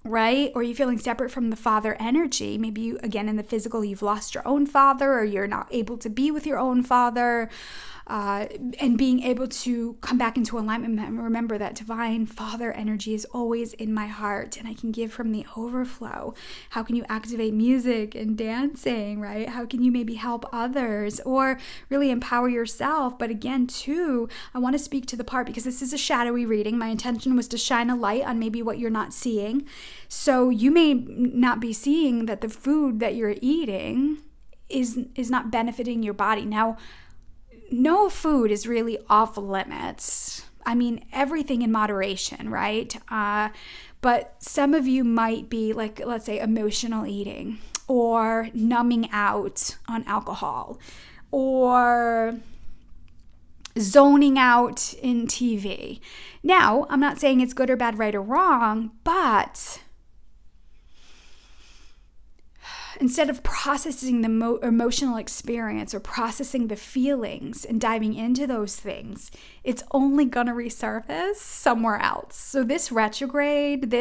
right? Or you're feeling separate from the father energy, maybe you, again, in the physical, you've lost your own father or you're not able to be with your own father, and being able to come back into alignment. Remember that divine father energy is always in my heart and I can give from the overflow. How can you activate music and dancing, right? How can you maybe help others or really empower yourself? But again, too, I want to speak to the part, because this is a shadowy reading. My intention was to shine a light on maybe what you're not seeing. So you may not be seeing that the food that you're eating is not benefiting your body. Now, no food is really off limits. I mean, everything in moderation, right? But some of you might be like, let's say, emotional eating or numbing out on alcohol or zoning out in TV. Now, I'm not saying it's good or bad, right or wrong, but instead of processing the emotional experience or processing the feelings and diving into those things, it's only going to resurface somewhere else. So this retrograde,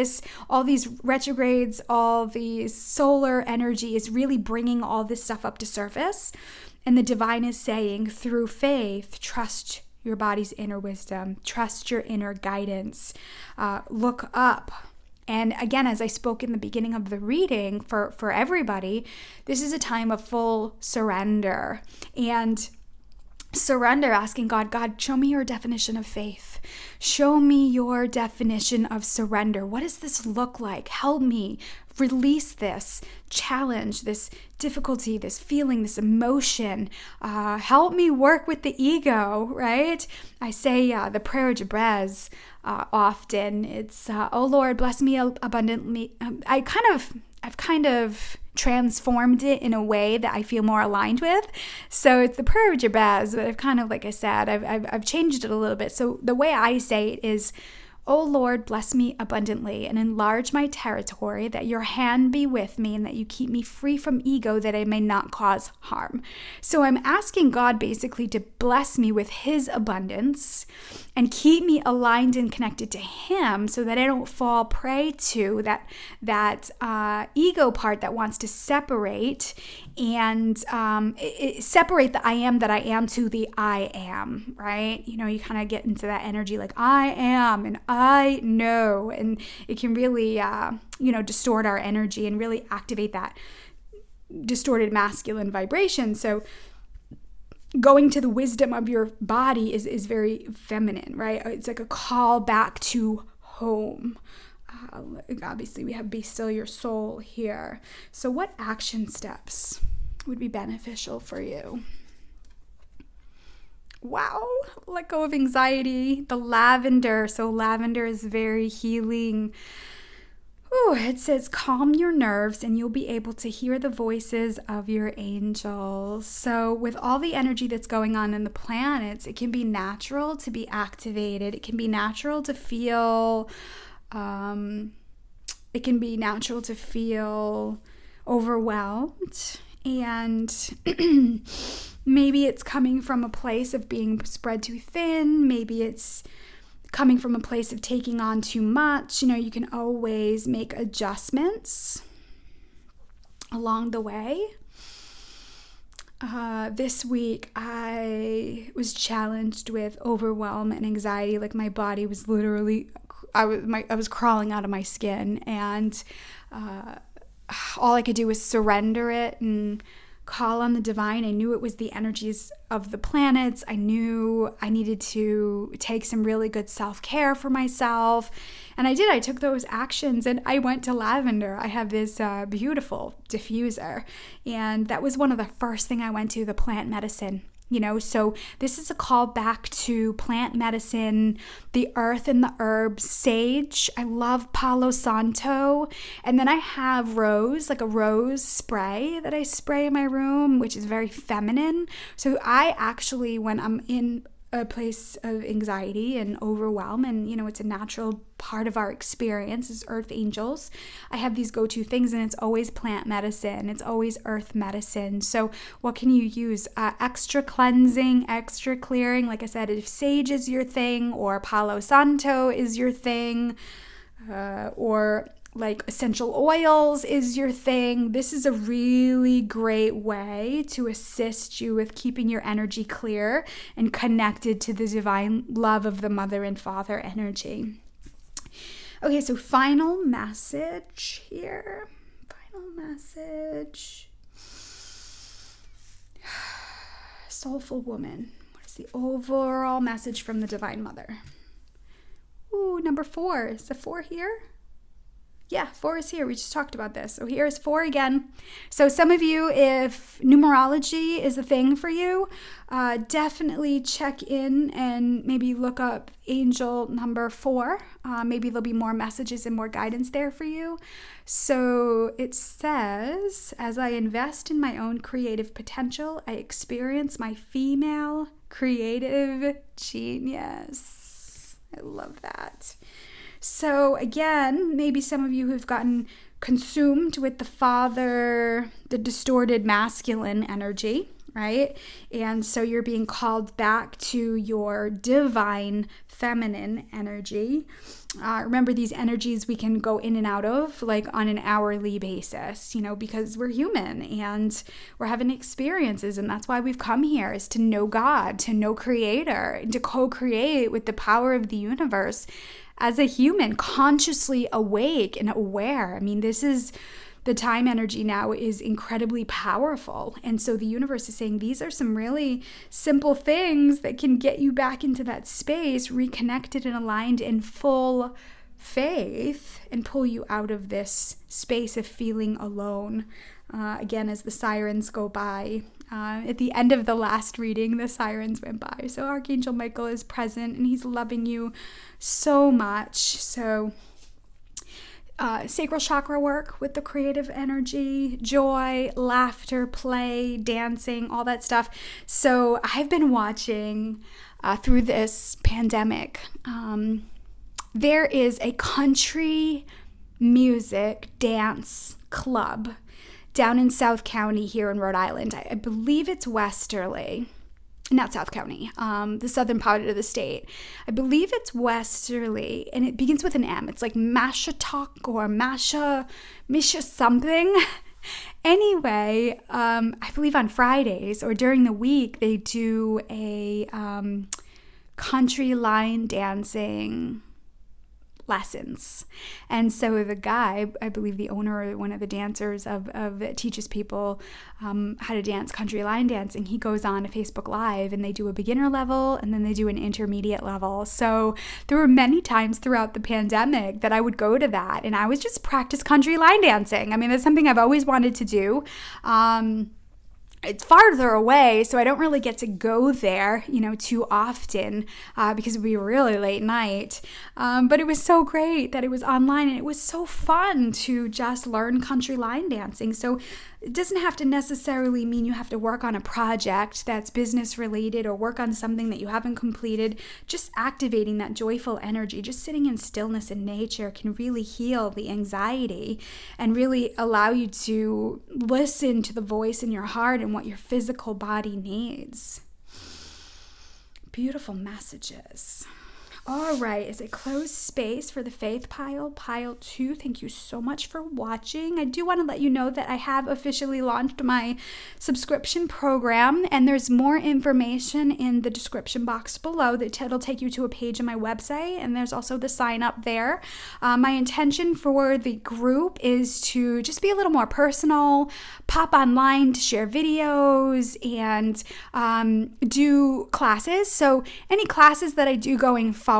all these retrogrades, all these solar energy is really bringing all this stuff up to surface. And the divine is saying, through faith, trust your body's inner wisdom, trust your inner guidance, look up. And again, as I spoke in the beginning of the reading, for everybody, this is a time of full surrender. And surrender, asking God, show me your definition of faith. Show me your definition of surrender. What does this look like? Help me release this challenge, this difficulty, this feeling, this emotion. Help me work with the ego, right? I say the prayer of Jabez often. It's, oh Lord, bless me abundantly. I've kind of transformed it in a way that I feel more aligned with. So it's the prayer of Jabez, but I've kind of, like I said, I've changed it a little bit. So the way I say it is, O Lord, bless me abundantly and enlarge my territory, that your hand be with me and that you keep me free from ego, that I may not cause harm. So I'm asking God basically to bless me with his abundance and keep me aligned and connected to him so that I don't fall prey to that ego part that wants to separate and separate the I am that I am to the I am, right? You know, you kind of get into that energy like I am and I know, and it can really, distort our energy and really activate that distorted masculine vibration. So going to the wisdom of your body is very feminine, right? It's like a call back to home. Obviously, we have be still your soul here. So what action steps would be beneficial for you? Wow, let go of anxiety. The lavender. So lavender is very healing. Ooh, it says calm your nerves and you'll be able to hear the voices of your angels. So with all the energy that's going on in the planets, it can be natural to be activated. It can be natural to feel overwhelmed, and maybe it's coming from a place of being spread too thin. Maybe it's coming from a place of taking on too much. You know, you can always make adjustments along the way. This week I was challenged with overwhelm and anxiety. Like my body was literally, I was crawling out of my skin, and all I could do was surrender it and call on the divine. I knew it was the energies of the planets. I knew I needed to take some really good self-care for myself. And I did. I took those actions and I went to lavender. I have this beautiful diffuser. And that was one of the first thing I went to, the plant medicine. You know, so this is a call back to plant medicine, the earth and the herbs, sage. I love Palo Santo. And then I have rose, like a rose spray that I spray in my room, which is very feminine. So I actually, when I'm in a place of anxiety and overwhelm, and you know, it's a natural part of our experience as earth angels, I have these go-to things, and it's always plant medicine, it's always earth medicine. So what can you use? Extra cleansing, extra clearing. Like I said, if sage is your thing, or Palo Santo is your thing, or like essential oils is your thing, this is a really great way to assist you with keeping your energy clear and connected to the divine love of the mother and father energy. Okay, so final message here. Final message. Soulful woman. What is the overall message from the Divine Mother? Ooh, number 4. Is the 4 here? Yeah, 4 is here. We just talked about this. So here's 4 again. So some of you, if numerology is a thing for you, definitely check in and maybe look up angel number 4. Maybe there'll be more messages and more guidance there for you. So it says, as I invest in my own creative potential, I experience my female creative genius. I love that. So again, maybe some of you who've gotten consumed with the distorted masculine energy, right? And so you're being called back to your divine feminine energy. Remember, these energies we can go in and out of like on an hourly basis, because we're human and we're having experiences. And that's why we've come here, is to know God, to know Creator, and to co-create with the power of the universe as a human, consciously awake and aware. I mean, the time energy now is incredibly powerful. And so the universe is saying these are some really simple things that can get you back into that space, reconnected and aligned in full faith, and pull you out of this space of feeling alone. Again, as the sirens go by. At the end of the last reading, the sirens went by. So Archangel Michael is present and he's loving you so much. So sacral chakra work with the creative energy, joy, laughter, play, dancing, all that stuff. So I've been watching through this pandemic. There is a country music dance club down in South County here in Rhode Island. I believe it's Westerly. Not South County, the southern part of the state. I believe it's Westerly, and it begins with an M. It's like Mashatalk or Misha something. Anyway, I believe on Fridays or during the week, they do a country line dancing lessons. And so the guy, I believe the owner or one of the dancers that teaches people how to dance country line dancing, he goes on a Facebook Live and they do a beginner level and then they do an intermediate level. So there were many times throughout the pandemic that I would go to that and I would just practice country line dancing. I mean, that's something I've always wanted to do. It's farther away, so I don't really get to go there, too often because it would be a really late night. But it was so great that it was online, and it was so fun to just learn country line dancing. So it doesn't have to necessarily mean you have to work on a project that's business related or work on something that you haven't completed. Just activating that joyful energy, just sitting in stillness in nature can really heal the anxiety and really allow you to listen to the voice in your heart and what your physical body needs. Beautiful messages. All right, is a closed space for the faith pile 2. Thank you so much for watching. I do want to let you know that I have officially launched my subscription program, and there's more information in the description box below. It'll take you to a page on my website, and there's also the sign up there. My intention for the group is to just be a little more personal, pop online to share videos, and do classes. So any classes that I do going forward,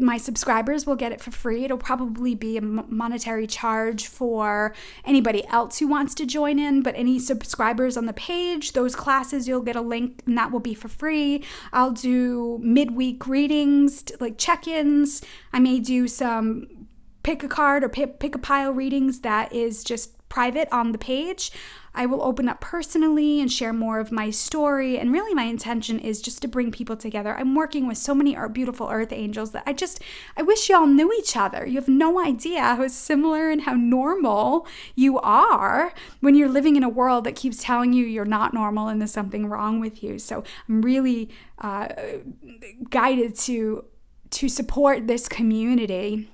my subscribers will get it for free. It'll probably be a monetary charge for anybody else who wants to join in, but any subscribers on the page, those classes, you'll get a link and that will be for free. I'll do midweek readings, like check-ins. I may do some pick a card or pick a pile readings that is just private on the page. I will open up personally and share more of my story. And really my intention is just to bring people together. I'm working with so many beautiful earth angels that I wish y'all knew each other. You have no idea how similar and how normal you are when you're living in a world that keeps telling you you're not normal and there's something wrong with you. So I'm really guided to support this community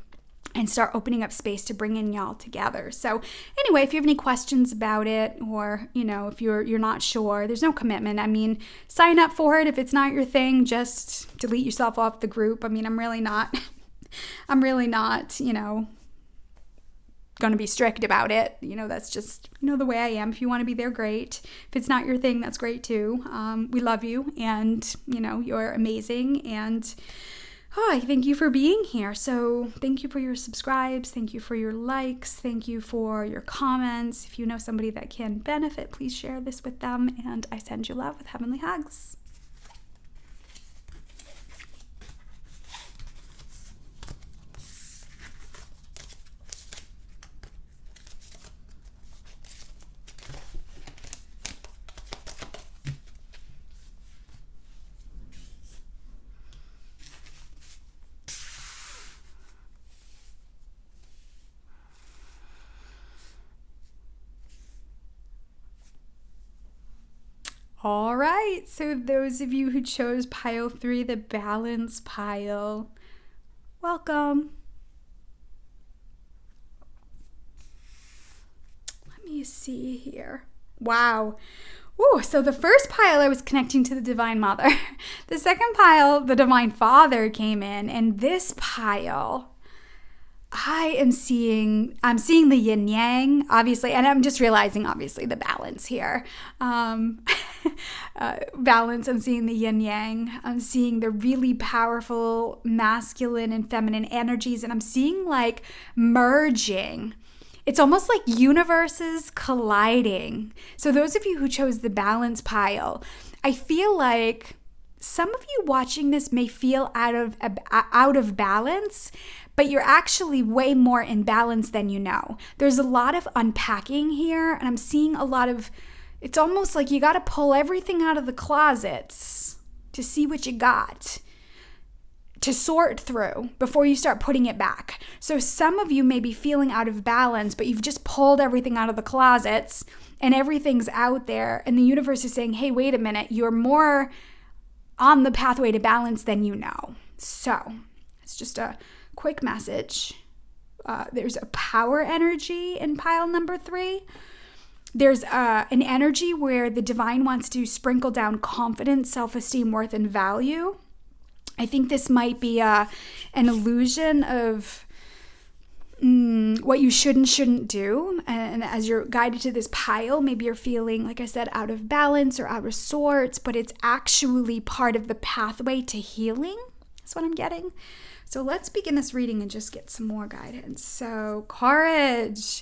and start opening up space to bring in y'all together. So anyway, if you have any questions about it, or if you're not sure, there's no commitment. I mean, sign up for it. If it's not your thing, just delete yourself off the group. I mean, I'm really not going to be strict about it. That's just the way I am. If you want to be there, great. If it's not your thing, that's great too. We love you, and you're amazing, and I thank you for being here. So thank you for your subscribes. Thank you for your likes. Thank you for your comments. If you know somebody that can benefit, please share this with them. And I send you love with heavenly hugs. All right, so those of you who chose pile 3, the balance pile, welcome. Let me see here. Wow. Ooh, so the first pile I was connecting to the Divine Mother. The second pile, the Divine Father came in, and this pile, I'm seeing the yin yang, obviously, and I'm just realizing, obviously, the balance here. Balance, I'm seeing the yin yang. I'm seeing the really powerful masculine and feminine energies, and I'm seeing like merging. It's almost like universes colliding. So those of you who chose the balance pile, I feel like some of you watching this may feel out of balance, but you're actually way more in balance than you know. There's a lot of unpacking here, and I'm seeing a lot of, it's almost like you got to pull everything out of the closets to see what you got, to sort through before you start putting it back. So some of you may be feeling out of balance, but you've just pulled everything out of the closets and everything's out there, and the universe is saying, hey, wait a minute, you're more on the pathway to balance than you know. So it's just a quick message. There's a power energy in pile number 3. There's an energy where the divine wants to sprinkle down confidence, self-esteem, worth, and value. I think this might be an illusion of what you should and shouldn't do. And as you're guided to this pile, maybe you're feeling, like I said, out of balance or out of sorts, but it's actually part of the pathway to healing. That's what I'm getting. So let's begin this reading and just get some more guidance. So courage.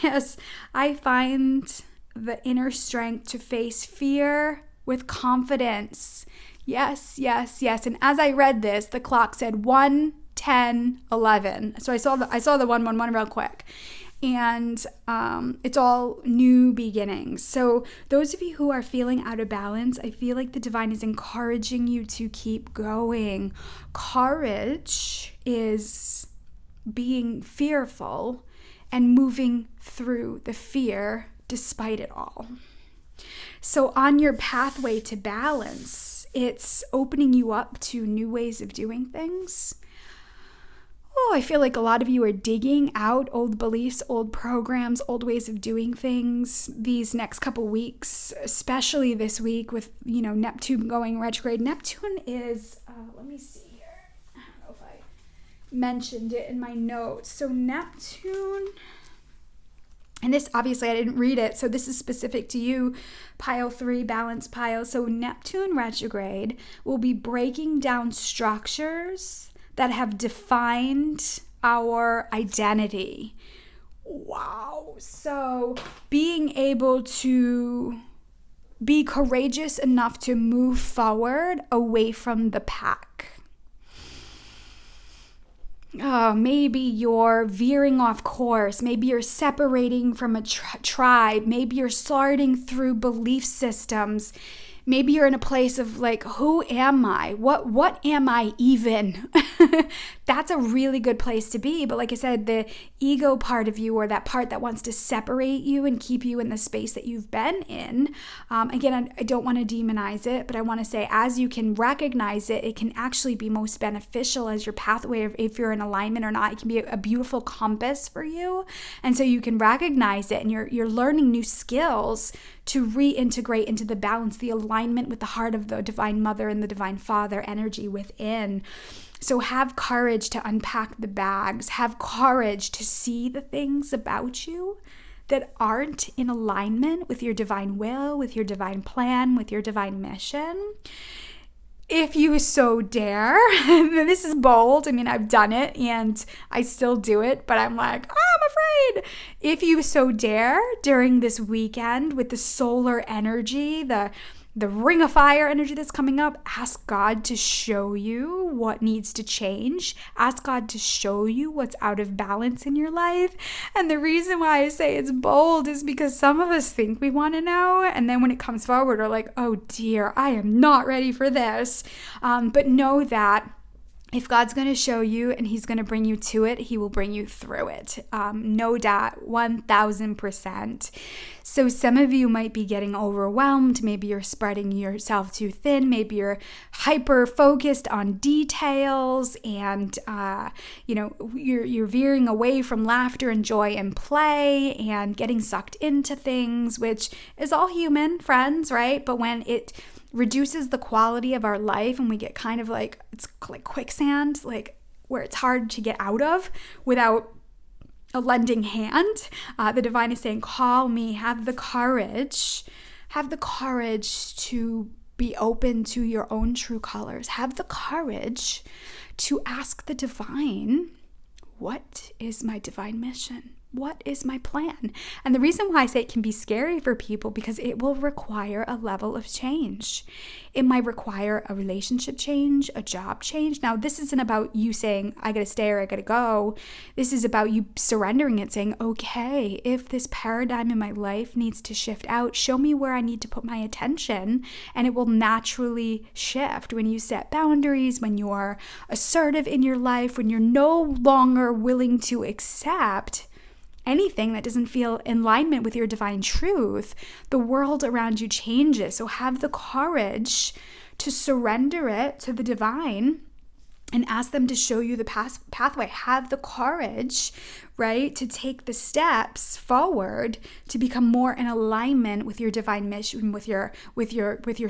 Yes, I find the inner strength to face fear with confidence. Yes, yes, yes. And as I read this, the clock said 1, 10, 11. So I saw the 111 real quick. And it's all new beginnings. So those of you who are feeling out of balance, I feel like the divine is encouraging you to keep going. Courage is being fearful and moving through the fear despite it all. So on your pathway to balance, it's opening you up to new ways of doing things. Oh, I feel like a lot of you are digging out old beliefs, old programs, old ways of doing things these next couple weeks, especially this week with, Neptune going retrograde. Neptune is, let me see here. I don't know if I mentioned it in my notes. So Neptune, and this, obviously, I didn't read it, so this is specific to you, pile 3, balance pile. So Neptune retrograde will be breaking down structures that have defined our identity. Wow. So being able to be courageous enough to move forward away from the pack. Maybe you're veering off course. Maybe you're separating from a tribe. Maybe you're sorting through belief systems. Maybe you're in a place of like, who am I? What am I even? That's a really good place to be. But like I said, the ego part of you, or that part that wants to separate you and keep you in the space that you've been in. Again, I don't want to demonize it, but I want to say as you can recognize it, it can actually be most beneficial as your pathway of if you're in alignment or not. It can be a beautiful compass for you. And so you can recognize it, and you're learning new skills to reintegrate into the balance, the alignment with the heart of the Divine Mother and the Divine Father energy within. So have courage to unpack the bags. Have courage to see the things about you that aren't in alignment with your divine will, with your divine plan, with your divine mission. If you so dare, this is bold. I mean, I've done it and I still do it, but I'm like, I'm afraid. If you so dare during this weekend with the solar energy, the ring of fire energy that's coming up, ask God to show you what needs to change. Ask God to show you what's out of balance in your life. And the reason why I say it's bold is because some of us think we want to know, and then when it comes forward, we're like, oh dear, I am not ready for this. But know that if God's going to show you and he's going to bring you to it, he will bring you through it. No doubt, 1000%. So some of you might be getting overwhelmed. Maybe you're spreading yourself too thin. Maybe you're hyper focused on details and, you're veering away from laughter and joy and play and getting sucked into things, which is all human, friends, right? But when it reduces the quality of our life and we get kind of like, it's like quicksand, like where it's hard to get out of without a lending hand. The divine is saying, call me, have the courage to be open to your own true colors. Have the courage to ask the divine, what is my divine mission? What is my plan? And the reason why I say it can be scary for people, because it will require a level of change. It might require a relationship change, a job change. Now, this isn't about you saying, I gotta stay or I gotta go. This is about you surrendering it, saying, okay, if this paradigm in my life needs to shift out, show me where I need to put my attention, and it will naturally shift. When you set boundaries, when you're assertive in your life, when you're no longer willing to accept anything that doesn't feel in alignment with your divine truth, the world around you changes. So have the courage to surrender it to the divine and ask them to show you the pathway. Have the courage, right, to take the steps forward to become more in alignment with your divine mission, with your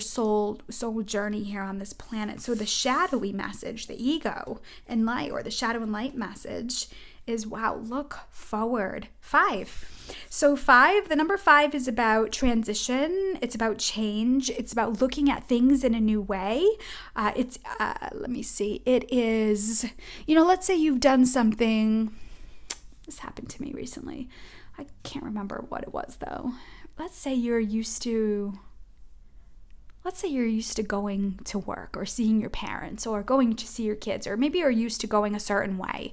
soul journey here on this planet. So the shadowy message, the ego and light, or the shadow and light message, is, wow, look forward. 5. So 5, the number 5 is about transition. It's about change. It's about looking at things in a new way. Let me see. It is, let's say you've done something. This happened to me recently. I can't remember what it was though. Let's say you're used to going to work or seeing your parents or going to see your kids, or maybe you're used to going a certain way.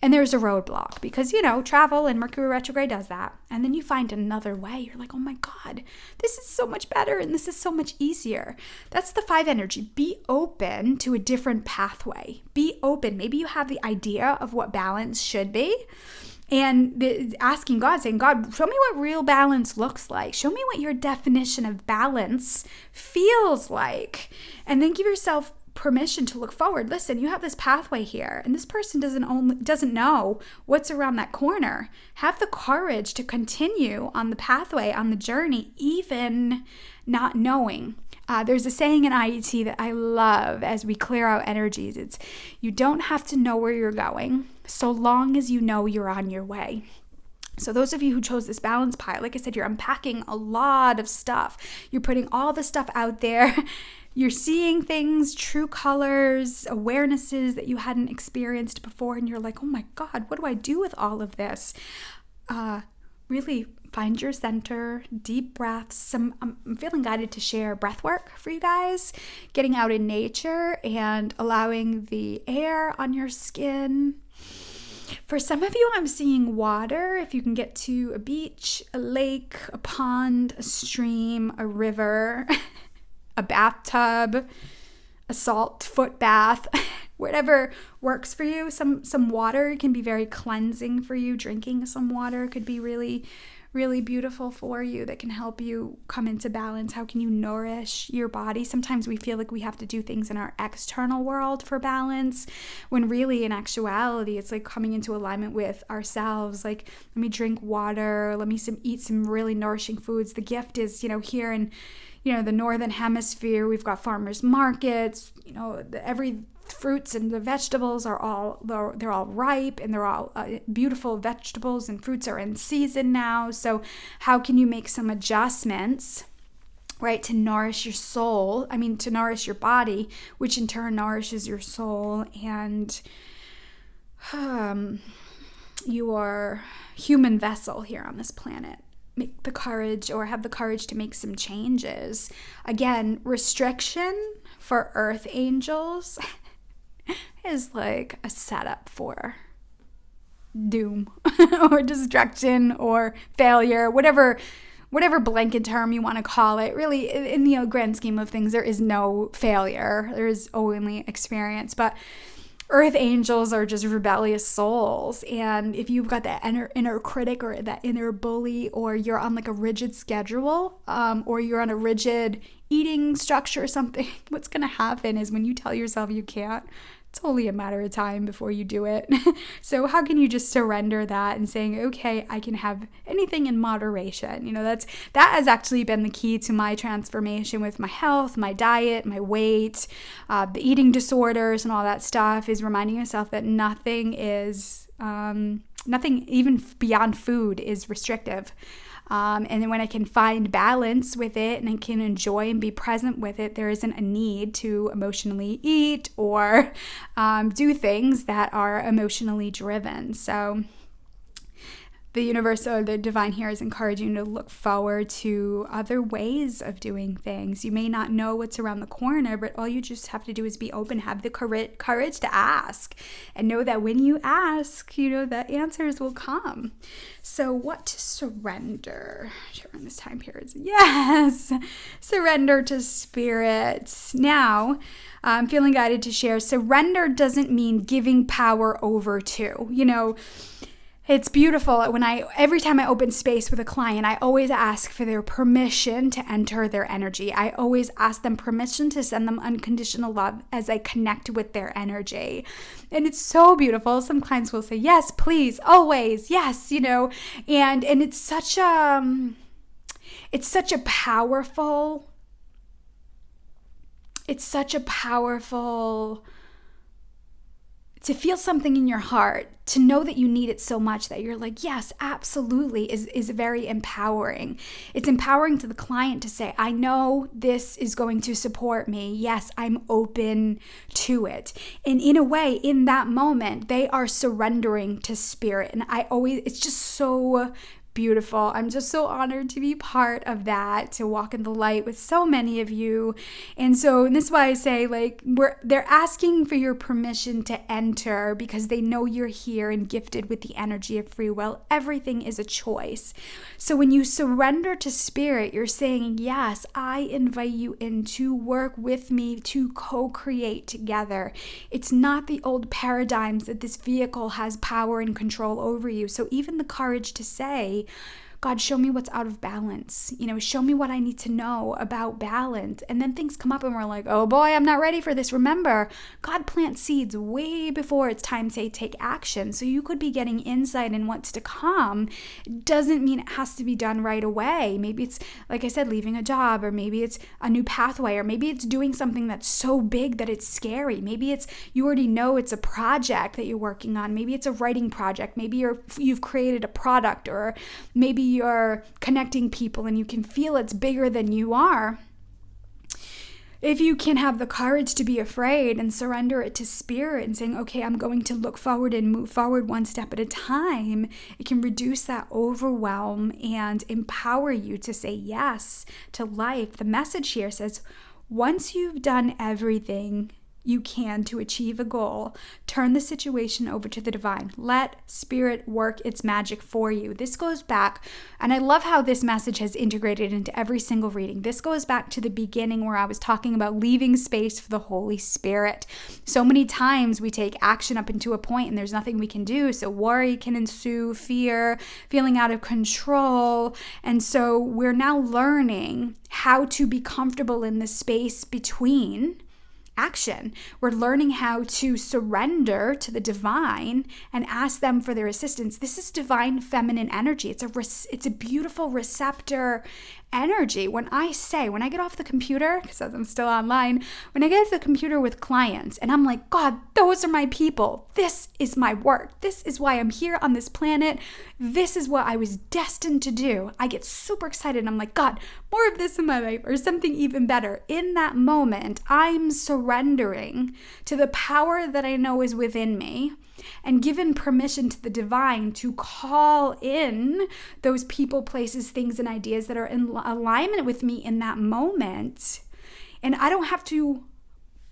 And there's a roadblock because, travel and Mercury retrograde does that. And then you find another way. You're like, oh my God, this is so much better and this is so much easier. That's the 5 energy. Be open to a different pathway. Be open. Maybe you have the idea of what balance should be. And asking God, saying, God, show me what real balance looks like. Show me what your definition of balance feels like. And then give yourself permission to look forward. Listen, you have this pathway here, and this person doesn't know what's around that corner. Have the courage to continue on the pathway, on the journey, even not knowing. There's a saying in IET that I love as we clear out energies. It's, you don't have to know where you're going, so long as you know you're on your way. So those of you who chose this balance pile, like I said, you're unpacking a lot of stuff. You're putting all the stuff out there. You're seeing things, true colors, awarenesses that you hadn't experienced before, and you're like, oh my God, what do I do with all of this? Really find your center, deep breaths. I'm feeling guided to share breath work for you guys, getting out in nature and allowing the air on your skin. For some of you, I'm seeing water. If you can get to a beach, a lake, a pond, a stream, a river, a bathtub, a salt foot bath, whatever works for you. Some water can be very cleansing for you. Drinking some water could be really, really beautiful for you, that can help you come into balance. How can you nourish your body? Sometimes we feel like we have to do things in our external world for balance, when really in actuality, it's like coming into alignment with ourselves. Like, let me drink water, let me eat some really nourishing foods. The gift is, here in the northern hemisphere, we've got farmers markets. Every fruits and the vegetables they're all ripe, and they're all beautiful vegetables and fruits are in season now. So how can you make some adjustments, right, to nourish your soul? To nourish your body, which in turn nourishes your soul and your human vessel here on this planet. Have the courage to make some changes. Again, restriction for earth angels is like a setup for doom or destruction or failure, whatever blanket term you want to call it. Really, in the grand scheme of things, there is no failure. There is only experience. But earth angels are just rebellious souls. And if you've got that inner critic or that inner bully, or you're on like a rigid schedule, or you're on a rigid eating structure or something, what's going to happen is when you tell yourself you can't, it's only a matter of time before you do it. So how can you just surrender that and saying, okay, I can have anything in moderation? That has actually been the key to my transformation with my health, my diet, my weight, the eating disorders and all that stuff, is reminding myself that nothing even beyond food is restrictive. And then when I can find balance with it and I can enjoy and be present with it, there isn't a need to emotionally eat or do things that are emotionally driven. So the universe or the divine here is encouraging you to look forward to other ways of doing things. You may not know what's around the corner, but all you just have to do is be open, have the courage to ask, and know that when you ask, the answers will come. So what to surrender during this time period? Yes, surrender to spirit. Now, I'm feeling guided to share, surrender doesn't mean giving power over to, It's beautiful every time I open space with a client, I always ask for their permission to enter their energy. I always ask them permission to send them unconditional love as I connect with their energy. And it's so beautiful. Some clients will say, yes, please, always, yes, and it's such a powerful to feel something in your heart, to know that you need it so much that you're like, yes, absolutely, is very empowering. It's empowering to the client to say, I know this is going to support me. Yes, I'm open to it. And in a way, in that moment, they are surrendering to spirit. And it's just so beautiful. I'm just so honored to be part of that, to walk in the light with so many of you. And this is why I say, they're asking for your permission to enter because they know you're here and gifted with the energy of free will. Everything is a choice. So when you surrender to spirit, you're saying, yes, I invite you in to work with me to co-create together. It's not the old paradigms that this vehicle has power and control over you. So even the courage to say, God, show me what's out of balance. Show me what I need to know about balance. And then things come up and we're like, oh boy, I'm not ready for this. Remember, God plants seeds way before it's time to take action. So you could be getting insight in what's to come. It doesn't mean it has to be done right away. Maybe it's, like I said, leaving a job, or maybe it's a new pathway, or maybe it's doing something that's so big that it's scary. Maybe it's, you already know it's a project that you're working on. Maybe it's a writing project. Maybe you've created a product, or maybe you're connecting people and you can feel it's bigger than you are. If you can have the courage to be afraid and surrender it to spirit and saying, okay, I'm going to look forward and move forward one step at a time, it can reduce that overwhelm and empower you to say yes to life. The message here says, once you've done everything you can to achieve a goal, turn the situation over to the divine. Let spirit work its magic for you. This goes back, and I love how this message has integrated into every single reading. This goes back to the beginning where I was talking about leaving space for the Holy Spirit. So many times we take action up into a point and there's nothing we can do. So worry can ensue, fear, feeling out of control. And so we're now learning how to be comfortable in the space between action. We're learning how to surrender to the divine and ask them for their assistance. This is divine feminine energy. It's a beautiful receptor energy. When I get off the computer, because I'm still online, when I get off the computer with clients and I'm like, God, those are my people. This is my work. This is why I'm here on this planet. This is what I was destined to do. I get super excited. I'm like, God, more of this in my life, or something even better. In that moment, I'm surrendering to the power that I know is within me, and given permission to the divine to call in those people, places, things, and ideas that are in alignment with me in that moment. And I don't have to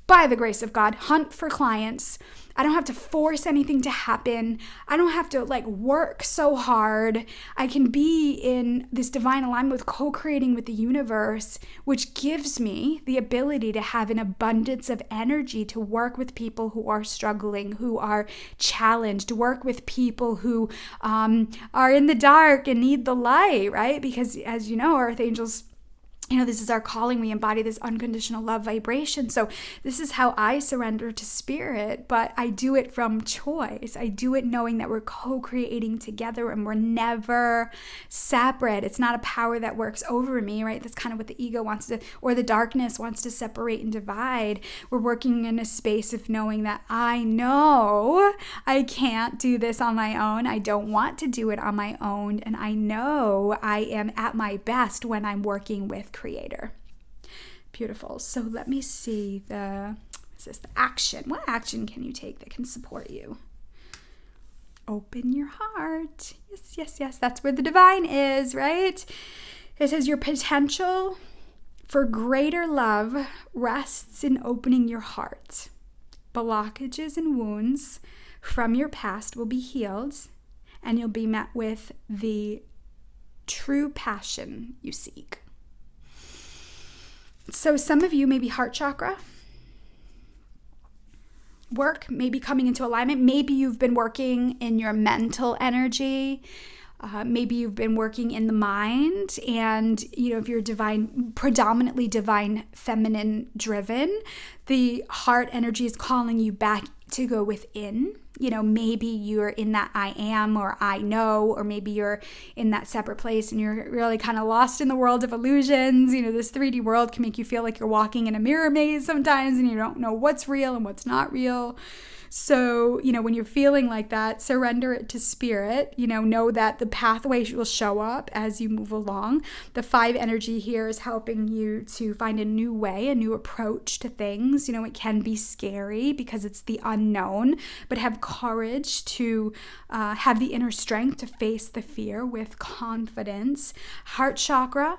by the grace of God, hunt for clients. I don't have to force anything to happen. I don't have to work so hard. I can be in this divine alignment with co-creating with the universe, which gives me the ability to have an abundance of energy to work with people who are struggling, who are challenged, work with people who are in the dark and need the light, right? Because as you know, Earth Angels, this is our calling. We embody this unconditional love vibration. So this is how I surrender to spirit, but I do it from choice. I do it knowing that we're co-creating together and we're never separate. It's not a power that works over me, right? That's kind of what the ego wants to, or the darkness wants to separate and divide. We're working in a space of knowing that I know I can't do this on my own. I don't want to do it on my own. And I know I am at my best when I'm working with Creator. Beautiful. So let me see the action. What action can you take that can support you? Open your heart. Yes. That's where the divine is, right? It says your potential for greater love rests in opening your heart. Blockages and wounds from your past will be healed, and you'll be met with the true passion you seek. So some of you, maybe heart chakra work, maybe coming into alignment. Maybe you've been working in your mental energy. Maybe you've been working in the mind, and if you're predominantly divine feminine driven, the heart energy is calling you back to go within. Maybe you're in that I am or I know, or maybe you're in that separate place and you're really kind of lost in the world of illusions. This 3D world can make you feel like you're walking in a mirror maze sometimes and you don't know what's real and what's not real. So, when you're feeling like that, surrender it to spirit. Know that the pathway will show up as you move along. The 5 energy here is helping you to find a new way, a new approach to things. It can be scary because it's the unknown, but have courage to have the inner strength to face the fear with confidence. Heart chakra.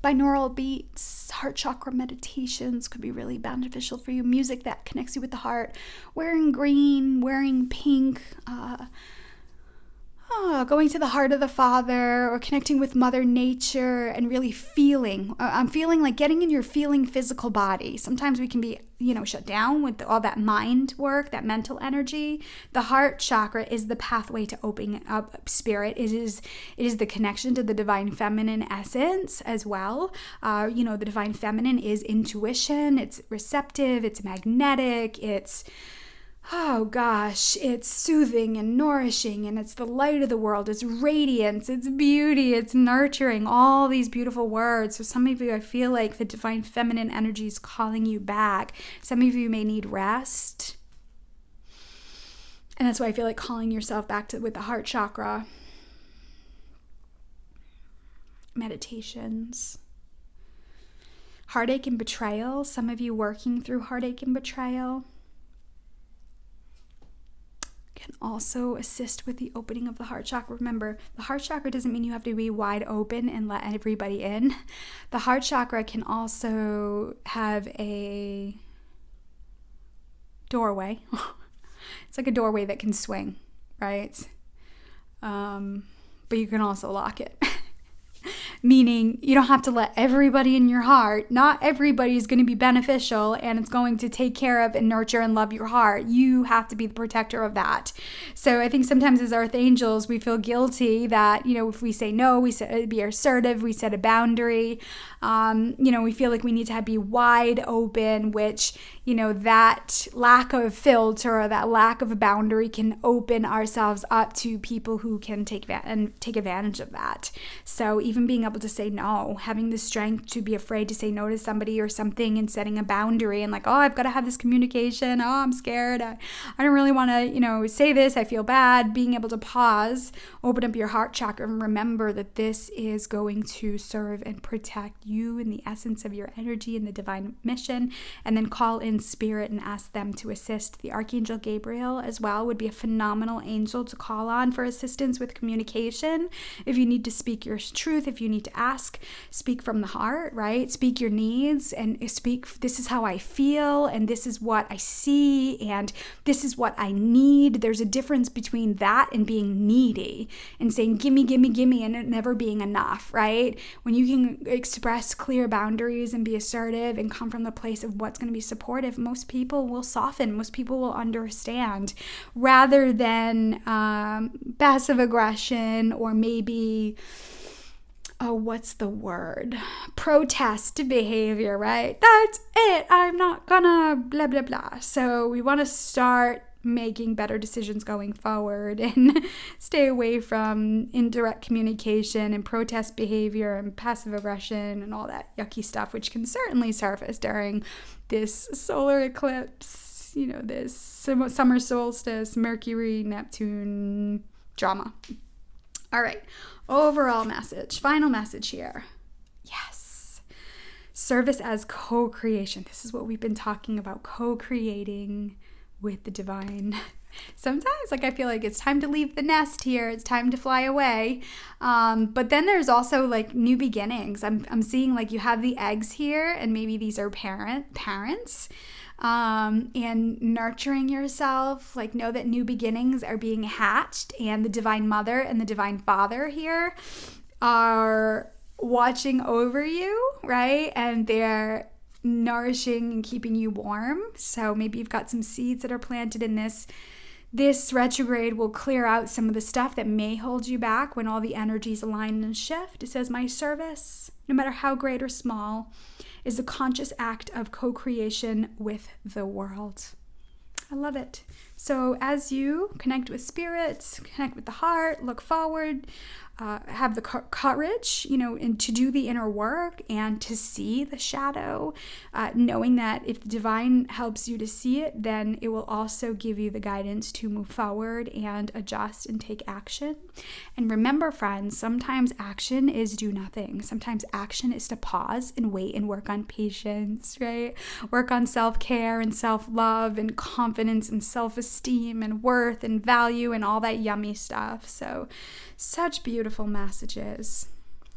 Binaural beats, heart chakra meditations could be really beneficial for you. Music that connects you with the heart. Wearing green, wearing pink, going to the heart of the Father, or connecting with Mother Nature and really feeling. I'm feeling like getting in your feeling physical body. Sometimes we can be, shut down with all that mind work, that mental energy. The heart chakra is the pathway to opening up spirit. It is the connection to the divine feminine essence as well. The divine feminine is intuition. It's receptive. It's magnetic. It's soothing and nourishing, and it's the light of the world. It's radiance, it's beauty, it's nurturing, all these beautiful words. So some of you, I feel like the divine feminine energy is calling you back. Some of you may need rest. And that's why I feel like calling yourself back with the heart chakra. Meditations. Heartache and betrayal. Some of you working through heartache and betrayal can also assist with the opening of the heart chakra. Remember, the heart chakra doesn't mean you have to be wide open and let everybody in. The heart chakra can also have a doorway. It's like a doorway that can swing, right? But you can also lock it. Meaning you don't have to let everybody in your heart. Not everybody is going to be beneficial and it's going to take care of and nurture and love your heart. You have to be the protector of that. So I think sometimes as Earth Angels, we feel guilty that, if we say no, we be assertive, we set a boundary. We feel like we need to be wide open, which, that lack of filter or that lack of a boundary can open ourselves up to people who can take advantage of that. So even being able to say no, having the strength to be afraid to say no to somebody or something and setting a boundary and I've got to have this communication. Oh, I'm scared. I don't really want to, say this. I feel bad. Being able to pause, open up your heart chakra and remember that this is going to serve and protect you in the essence of your energy and the divine mission, and then call in spirit and ask them to assist. The Archangel Gabriel as well would be a phenomenal angel to call on for assistance with communication. If you need to speak your truth, if you need need to ask. Speak from the heart, right? Speak your needs and speak, this is how I feel, and this is what I see, and this is what I need. There's a difference between that and being needy and saying, gimme, gimme, gimme, and it never being enough, right? When you can express clear boundaries and be assertive and come from the place of what's going to be supportive, most people will soften, most people will understand, rather than passive aggression, or maybe, what's the word? Protest behavior, right? That's it. I'm not gonna blah, blah, blah. So we want to start making better decisions going forward and stay away from indirect communication and protest behavior and passive aggression and all that yucky stuff, which can certainly surface during this solar eclipse, this summer solstice, Mercury, Neptune drama. All right, overall message, final message here. Yes, service as co-creation. This is what we've been talking about, co-creating with the divine. Sometimes, I feel like it's time to leave the nest here. It's time to fly away. But then there's also new beginnings. I'm seeing you have the eggs here, and maybe these are parents. And nurturing yourself, know that new beginnings are being hatched, and the divine mother and the divine father here are watching over you, right? And they're nourishing and keeping you warm. So maybe you've got some seeds that are planted in this retrograde will clear out some of the stuff that may hold you back when all the energies align and shift. It says, my service, no matter how great or small, is a conscious act of co-creation with the world. I love it. So as you connect with spirits, connect with the heart, look forward, have the courage, and to do the inner work and to see the shadow, knowing that if the divine helps you to see it, then it will also give you the guidance to move forward and adjust and take action. And remember, friends, sometimes action is do nothing. Sometimes action is to pause and wait and work on patience, right? Work on self-care and self-love and confidence and self-esteem and worth and value and all that yummy stuff. So such beautiful messages.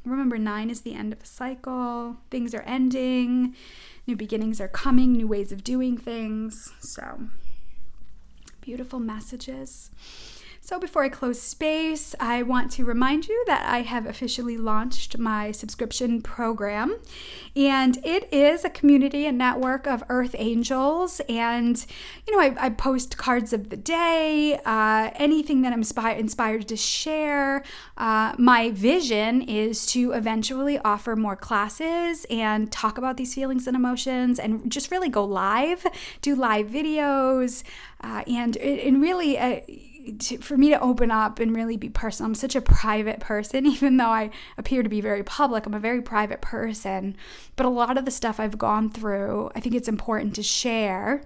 Remember, 9 is the end of a cycle. Things are ending. New beginnings are coming. New ways of doing things. So, beautiful messages. So before I close space, I want to remind you that I have officially launched my subscription program, and it is a community and network of Earth Angels. And I post cards of the day, anything that I'm inspired to share. My vision is to eventually offer more classes and talk about these feelings and emotions, and just really go live, do live videos, and really. For me to open up and really be personal. I'm such a private person, even though I appear to be very public. I'm a very private person, but a lot of the stuff I've gone through, I think it's important to share.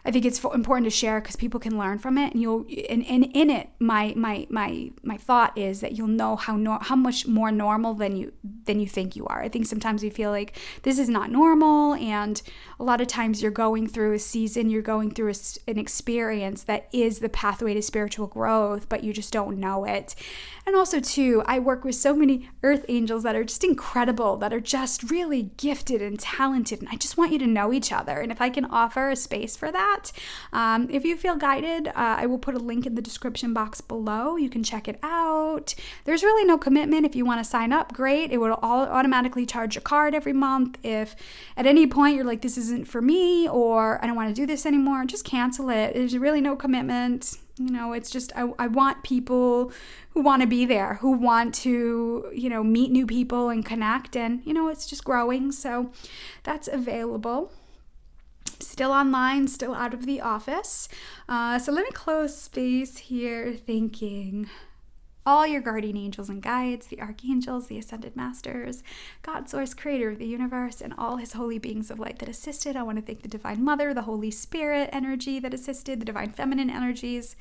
I think it's important to share because people can learn from it, and in it, my thought is that you'll know how much more normal than you think you are. I think sometimes we feel like this is not normal, and a lot of times you're going through a season, you're going through an experience that is the pathway to spiritual growth, but you just don't know it. And also too, I work with so many Earth Angels that are just incredible, that are just really gifted and talented, and I just want you to know each other. And if I can offer a space for that, if you feel guided, I will put a link in the description box below. You can check it out. There's really no commitment. If you want to sign up, great. It will automatically charge a card every month. If at any point you're like, this isn't for me, or I don't want to do this anymore, just cancel it. There's really no commitment. It's just, I want people who want to be there, who want to, meet new people and connect, and, it's just growing. So that's available. Still online, still out of the office. So let me close space here thinking all your guardian angels and guides, the archangels, the ascended masters, God, source, creator of the universe, and all his holy beings of light that assisted. I want to thank the divine mother, the Holy Spirit energy that assisted, the divine feminine energies.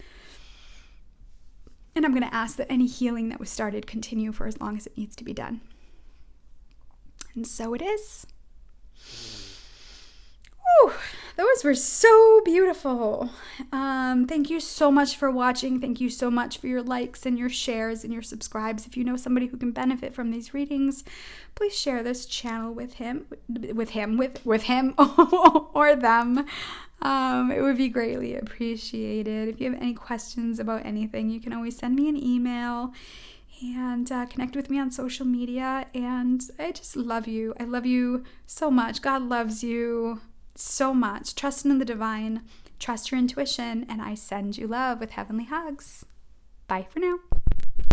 And I'm going to ask that any healing that was started continue for as long as it needs to be done. And so it is. Whew, that those were so beautiful. Thank you so much for watching. Thank you so much for your likes and your shares and your subscribes. If you know somebody who can benefit from these readings, please share this channel with him or them. It would be greatly appreciated. If you have any questions about anything, you can always send me an email and connect with me on social media. And I just love you. I love you so much. God loves you so much. Trust in the divine. Trust your intuition. And I send you love with heavenly hugs. Bye for now.